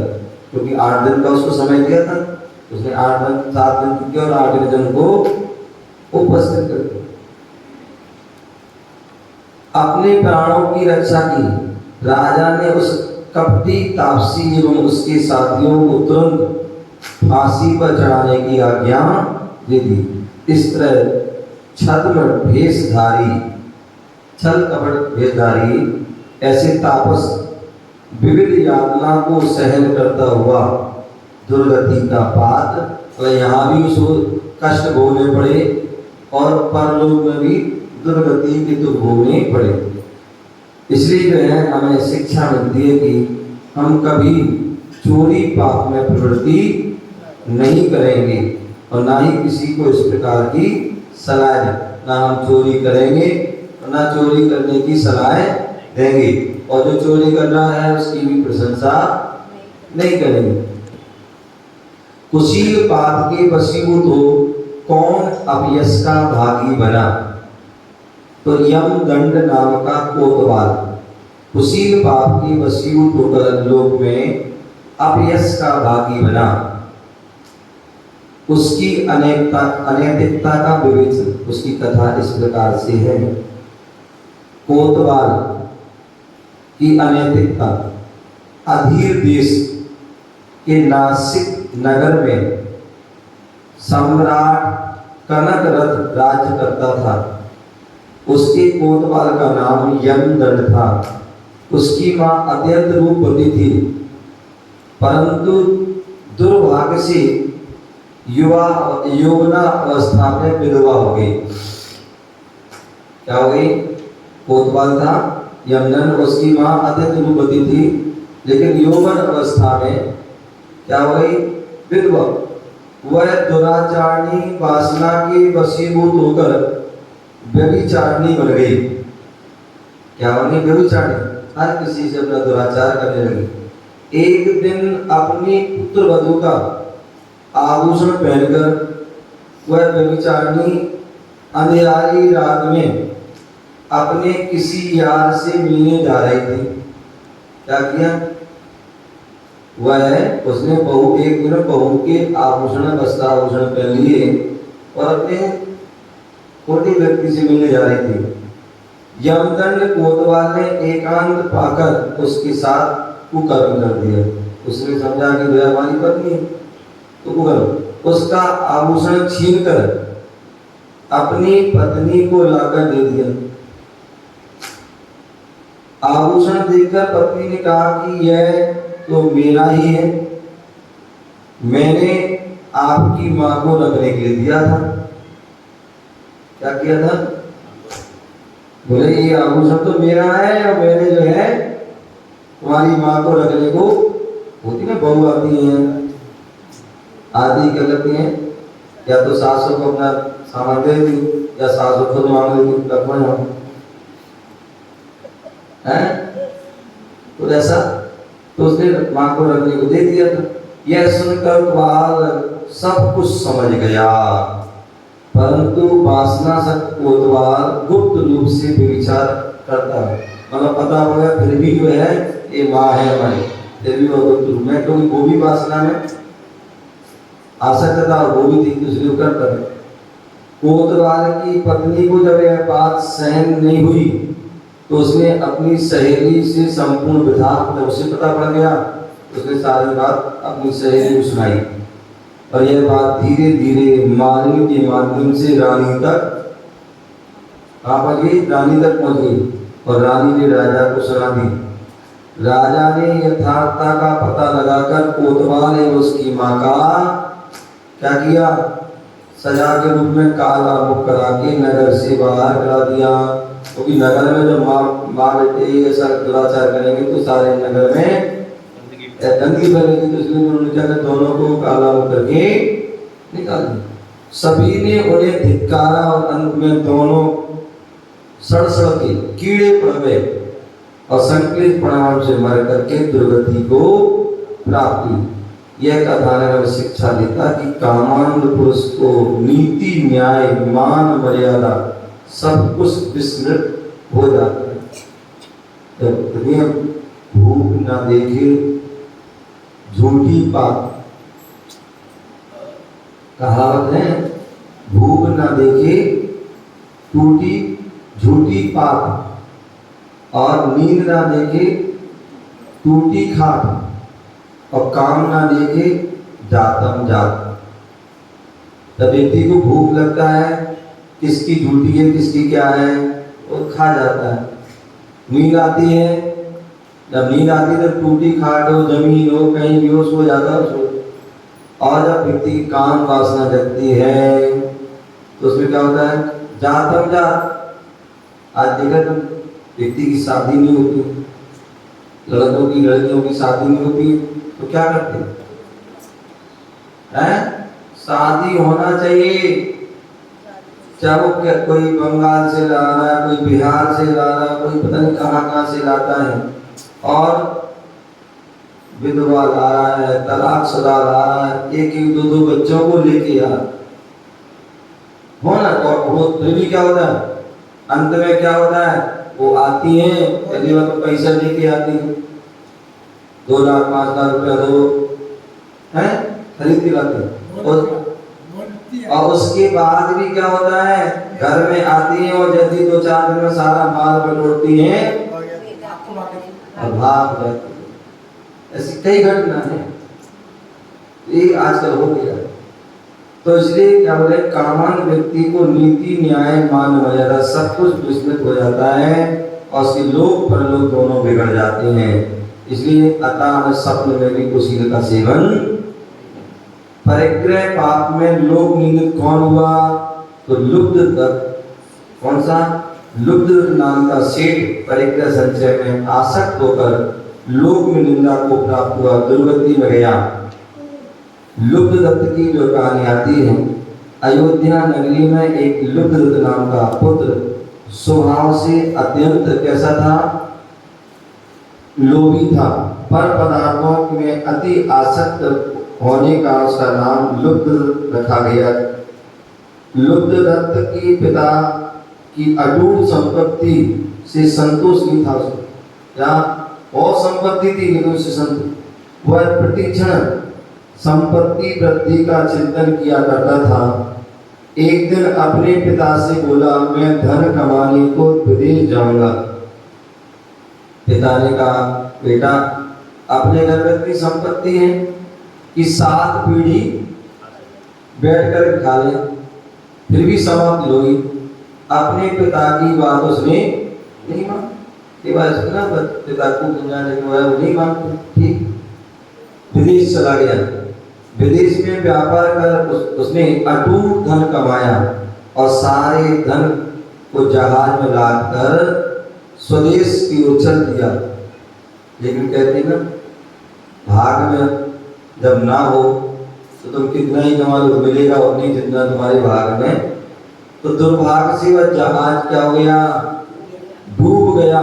क्योंकि 8 दिन का उसको समय दिया था, उसने 8 दिन 7 दिन किया और 8वें दिन को उपस्थित कर अपने प्राणों की रक्षा की। राजा ने उस कपटी तापसी एवं उसके साथियों को तुरंत फांसी पर चढ़ाने की आज्ञा दे दी। इस तरह छद्म भेषधारी, छल कपट भेषधारी ऐसे तापस विविध यातना को सहन करता हुआ दुर्गति का पात, और यहाँ भी उसको कष्ट भोगने पड़े और परलोक में भी दुर्गति के दुख भोगने पड़े। इसलिए जो है हमें शिक्षा मिलती है कि हम कभी चोरी पाप में प्रवृत्ति नहीं करेंगे और ना ही किसी को इस प्रकार की सलाह दें, ना हम चोरी करेंगे और ना चोरी करने की सलाह देंगे, और जो चोरी कर रहा है उसकी भी प्रशंसा नहीं करेंगे। कुशील पाप के वशीभूत हो कौन अपयश का भागी बना। तो यमदंड नाम का कोतवाल कुशील पाप के वशीभूत होकर लोक में अपयश का भागी बना। उसकी अनैतिकता का विवेचन, उसकी कथा इस प्रकार से है। कोतवाल की अनैतिकता। अधीर देश के नासिक नगर में सम्राट कनक रथ राज्य करता था। उसके कोतवाल का नाम यमदंड था। उसकी मां अत्यंत रूपवती थी, परंतु दुर्भाग्य से यौवना अवस्था में विधवा हो गई। क्या हो गई? कोतवाल था यमदंड, उसकी मां अत्यंत रूपवती थी, लेकिन यौवन अवस्था में क्या हो गई? विधवा। वह दुराचारणी वासना के वशीभूत होकर व्यभिचारिणी बन गई। क्या बनी? व्यभिचारिणी, हर किसी से अपना दुराचार करने लगी। एक दिन अपनी पुत्र वधू का आभूषण पहनकर वह व्यभिचारिणी अंधेरी रात में अपने किसी यार से मिलने जा रही थी। क्या किया? उसने एक दिन बहू के आभूषण, वस्त्राभूषण पहन लिए और अपने छोटे व्यक्ति से मिलने जा रही थी। यमदंड कोतवाल ने एकांत पाकर उसके साथ कुकर्म कर दिया। उसने समझा कि वह हमारी पत्नी है तो कुकर्म। उसका आभूषण छीनकर अपनी पत्नी को लाकर दे दिया। आभूषण देखकर पत्नी ने कहा कि यह तो मेरा ही है, मैंने आपकी मां को रखने के लिए दिया था। क्या किया था? बोले ये आभूषण तो मेरा है और मैंने जो है तुम्हारी मां को रखने को, होती ना बहू आती है आदि क्या करती हैं, या तो सासों को अपना सामान दे दी या सासों खुद मांग लेती रखवा है। तो ऐसा तो उसने मां को रखने को दे दिया था। यह सुनकर कोतवाल सब कुछ समझ गया, परंतु वासना से कोतवाल गुप्त रूप से विचार करता है। मतलब पता हो गया फिर भी जो है ये माँ है हमारी, फिर भी वो गुप्त रूप में, क्योंकि वो भी वासना में आसक्त था और वो भी थी, इसलिए करता है। कोतवाल की पत्नी को जब यह बात सहन नहीं हुई तो उसने अपनी सहेली से संपूर्ण विधा, जब उसे पता पड़ गया उसने सारी बात अपनी सहेली को सुनाई और यह बात धीरे धीरे मालिनी के माध्यम से रानी तक पहुंच गई, रानी तक पहुंच गई और रानी ने राजा को सुना दी। राजा ने यथार्थता का पता लगाकर कोतवाल एवं उसकी माँ का क्या किया, सजा के रूप में काला मुख करा के नगर से बाहर करा दिया, क्योंकि नगर में जब माँ बेटे ऐसा दुराचार करेंगे तो सारे नगर में गंदगी फैलेगी, तो इसलिए उन्होंने क्या किया, दोनों को काला मुख करके निकाल दिया। सभी ने उन्हें धिक्कारा और अंत में दोनों सड़ सड़ के कीड़े पड़ गए और संकलित परिणाम से मर करके दुर्गति को प्राप्त हुई। यह कथानक हमें शिक्षा देता कि कामांध पुरुष को नीति न्याय मान मर्यादा सब कुछ विस्मृत हो जाता है। जब भूख ना देखे झूठी बात, कहावत है, भूख ना देखे टूटी झूठी पात और नींद ना देखे टूटी खाट और काम ना देखे जातम जात। जब व्यक्ति को भूख लगता है, किसकी झूठी है किसकी क्या है वो खा जाता है। नींद आती है, जब नींद आती है तो टूटी खाट हो जमीन हो कहीं भी हो सो जाता है। और जब व्यक्ति की काम वासना जगती है तो उसमें क्या होता है, जातम जात। आज देखा तुम, व्यक्ति की शादी नहीं होती, लड़कों की लड़कियों की शादी नहीं होती तो क्या करते हैं, शादी होना चाहिए, चाहे वो कोई बंगाल से ला रहा है, कोई बिहार से ला रहा है, कोई पता नहीं कहाँ से लाता है और विधवा ला रहा है, तलाकशुदा ला रहा है, एक दो बच्चों को लेके यार होना। और वो फिर भी क्या होता है, अंत में क्या होता है, वो आती हैं पहली बार तो पैसा लेके आती है, 2 लाख 5 लाख रुपया दो है खरीद के लाते हैं। और उसके बाद भी क्या होता है, घर में आती है और जल्दी 2-4 दिन में सारा माल बटोरती है और भाग जाती है। ऐसी कई घटना है, ये आजकल हो गया। तो इसलिए क्या बोले, कामान व्यक्ति को नीति न्याय मान मर्यादा सब कुछ विस्मृत हो जाता है और उसके लोक परलोक दोनों बिगड़ जाते हैं। इसलिए अतः स्वप्न में भी कुशील का सेवन। परिग्रह पाप में लोक निंदित कौन हुआ, तो लुब्ध दत्त। कौन सा, लुब्ध नाम का सेठ परिग्रह संचय में आसक्त होकर लोक में निंदा को प्राप्त हुआ, दुर्गति में गया। लुब्ध दत्त की जो कहानी आती है, अयोध्या नगरी में एक लुब्ध दत्त नाम का पुत्र स्वभाव से अत्यंत कैसा था, लोभी था, पर पदार्थों में अति आसक्त होने का उसका नाम लुब्ध रखा गया। लुब्ध दत्त की पिता की अटूट संपत्ति से संतोष नहीं था उसको, क्या और संपत्ति थी लेकिन उससे संतोष, वह प्रतिक्षण संपत्ति वृद्धि का चिंतन किया करता था। एक दिन अपने पिता से बोला, मैं धन कमाने को विदेश जाऊंगा। पिता ने कहा, बेटा अपने घर में इतनी संपत्ति है कि 7 पीढ़ी बैठ कर खा ले, फिर भी समाप्त होगी। अपने पिता की बात उसने नहीं मानी। पिता को समझाने को वो नहीं मानते, ठीक, विदेश चला गया। विदेश में व्यापार कर उसने अटूट धन कमाया और सारे धन को जहाज में लादकर स्वदेश की ओर चल दिया। लेकिन कहते हैं ना, भाग में जब ना हो तो तुम कितना ही कमा लो मिलेगा और नहीं जितना तुम्हारे भाग में। तो दुर्भाग्य से वह जहाज क्या हो गया, डूब गया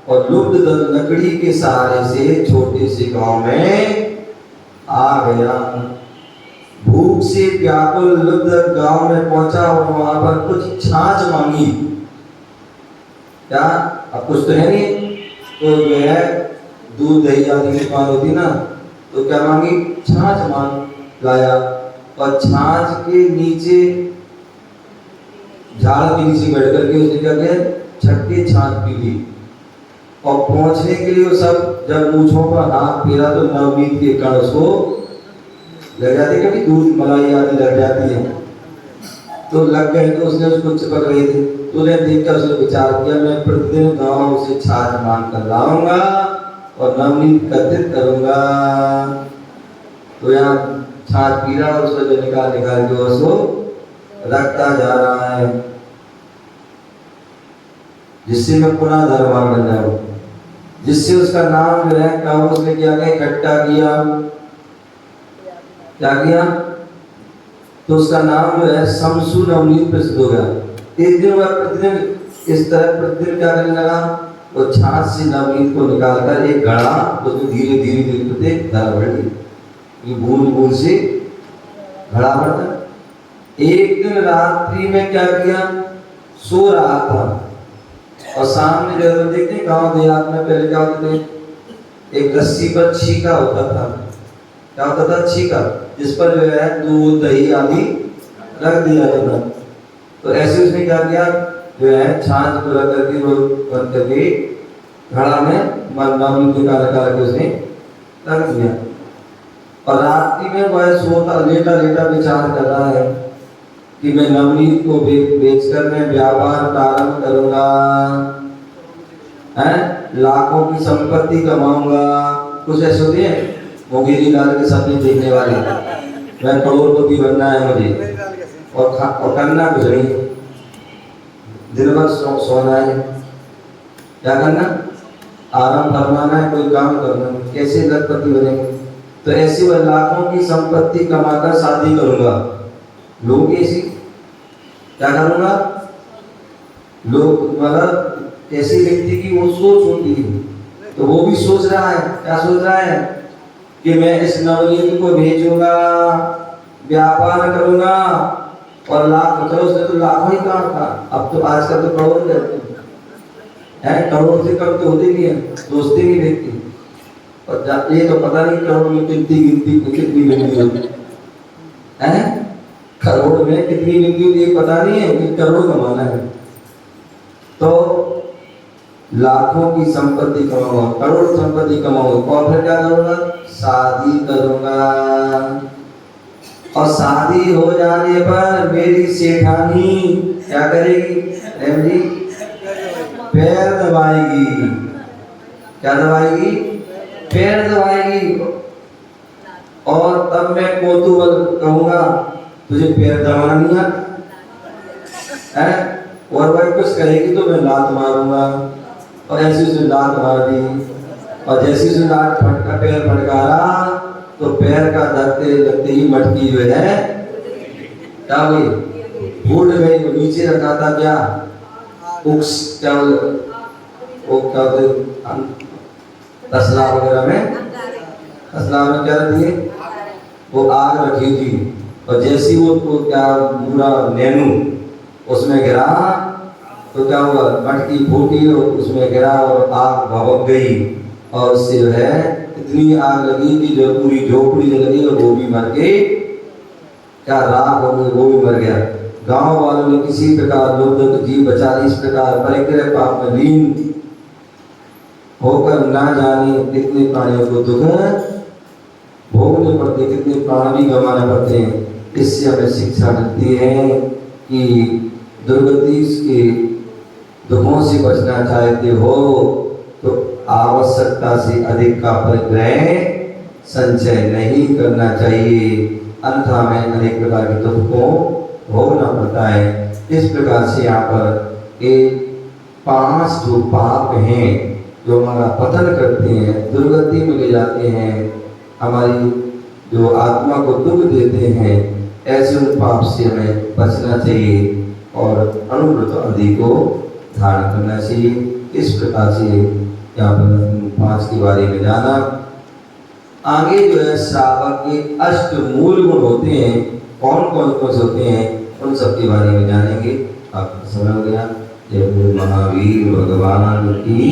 और लुब्ध दत्त लकड़ी के सहारे से छोटे से गांव में आ गया। भूख से व्याकुल लुब्ध गांव में पहुंचा और वहां पर कुछ छाछ मांगी। क्या, अब कुछ तो है नहीं, तो जो है दूध दही आदि की दुकान होती ना, तो क्या मांगी, छाछ मांग लाया। और छाछ के नीचे झाड़ के नीचे बैठ करके उसने क्या किया, छठी छाछ पी ली। और पहुंचने के लिए वो सब जब मूछों पर हाथ फेरा तो नवनीत के कण उसको लग जाते, कभी दूध मलाई आदि लग जाती है तो लग गए, तो उसने उसको चिपक रही थी। तो उन्हें देखकर उसने विचार किया, मैं प्रतिदिन गाँव से छाछ मांग कर लाऊंगा और नवनीत एकत्रित करूंगा। तो यहाँ छाछ पी रहा और उसको जो निकाल के उसको रखता जा रहा है, जिससे मैं पुनः धर्मांग बन जाऊं, जिससे उसका नाम जो है क्या उसने क्या इकट्ठा किया, क्या किया, तो उसका नाम जो है शमसु नवनीत प्रसिद्ध हो गया। एक दिन वह प्रतिदिन इस तरह प्रतिदिन क्या करने लगा, वो छाछ से नवनीत को निकालकर एक घड़ा उसमें धीरे धीरे धीरे धरा भर दी, बूंद बूंद से घड़ा भरता। एक दिन रात्रि में क्या किया, सो रहा था और सामने जो देखते गांव देहात में पहले क्या होते थे, एक रस्सी पर छीका होता था, क्या होता था, छीका, जिस पर जो है दूध दही आदि रख दिया जाता। तो ऐसे उसने क्या किया, जो है छाछ को रख करके वो बंद करके घड़ा में नवनीत निकाल के उसने रख दिया। और रात्रि में वह सोता लेटा लेटा विचार कर रहा है कि मैं नवनीत को बेचकर मैं व्यापार प्रारंभ करूंगा, हैं, लाखों की संपत्ति कमाऊंगा। कुछ ऐसे होते हैं मोगेरी लाल के सपने देखने वाले, मैं करोड़पति बनना है मुझे और करना कुछ नहीं, दिन भर सोना है, क्या करना, आराम फरमाना है, कोई काम करना है, कैसे लखपति बनेंगे। तो ऐसी वह लाखों की संपत्ति कमाकर शादी करूंगा। लोग ऐसी क्या करूंगा, लोग मतलब ऐसे व्यक्ति की वो सोच होती है, तो वो भी सोच रहा है, क्या सोच रहा है कि मैं इस नवनीत को भेजूंगा, व्यापार करूंगा और लाख, चलो उसने तो लाखों ही कहा था, अब तो आजकल तो करोड़ करते हैं, करोड़ से कम तो होते नहीं है, सोचते नहीं व्यक्ति। और ये तो पता नहीं करोड़ में कितनी गिनती होती है, करोड़ में कितनी गिनती होती है पता नहीं है कि करोड़ कमाना है। तो लाखों की संपत्ति कमाऊंगा, करोड़ संपत्ति कमाऊंगा और फिर क्या करूंगा, शादी करूंगा। और शादी हो जाने पर मेरी सेठानी क्या करेगी, जी पैर दबाएगी, क्या दबाएगी, पैर दबाएगी। और तब मैं कोतूहल कहूंगा, तुझे पैर दबाना नहीं है, और वह कुछ कहेगी तो मैं लात मारूंगा। और ऐसी उसने लात मार दी, और जैसी उसने लात फटका पैर फटकारा तो पैर का लगते लगते ही मटकी जो है क्या हुई, फूट गई। वो नीचे रखा था क्या, उक्स, क्या वो क्या तसला वगैरह में, तसला में क्या रखी है, वो आग रखी थी। और जैसी वो क्या पूरा नैनू उसमें गिरा तो क्या हुआ, मटकी फूटी और उसमें गिरा और आग भभक गई। और उससे जो है इतनी आग लगी कि जो पूरी झोपड़ी जो लगी और वो भी मर के क्या राख हो गई, वो भी मर गया। गांव वालों ने किसी प्रकार लोग जीव बचा ली, इस प्रकार परिग्रह पाप में लीन होकर ना जाने कितने प्राणियों को दुख भोगने पड़ते, कितने प्राण भी गंवाने पड़ते हैं। इससे हमें शिक्षा मिलती है कि दुर्गति के दुखों से बचना चाहते हो तो आवश्यकता से अधिक का परिग्रह संचय नहीं करना चाहिए, अन्यथा में अनेक प्रकार के दुख को भोगना पड़ता है। इस प्रकार से यहाँ पर एक 5 जो पाप हैं जो हमारा पतन करते हैं, दुर्गति में ले जाते हैं, हमारी जो आत्मा को दुख देते हैं, ऐसे उन पाप से हमें बचना चाहिए और अनुव्रत आदि को धारण करना चाहिए। इस प्रकार से यहाँ पर 5 के बारे में जाना। आगे जो है श्रावक के 8 मूल गुण होते हैं, कौन कौन से होते हैं उन सब के बारे में जानेंगे। आपको समय हो गया। जय गुरु महावीर भगवान की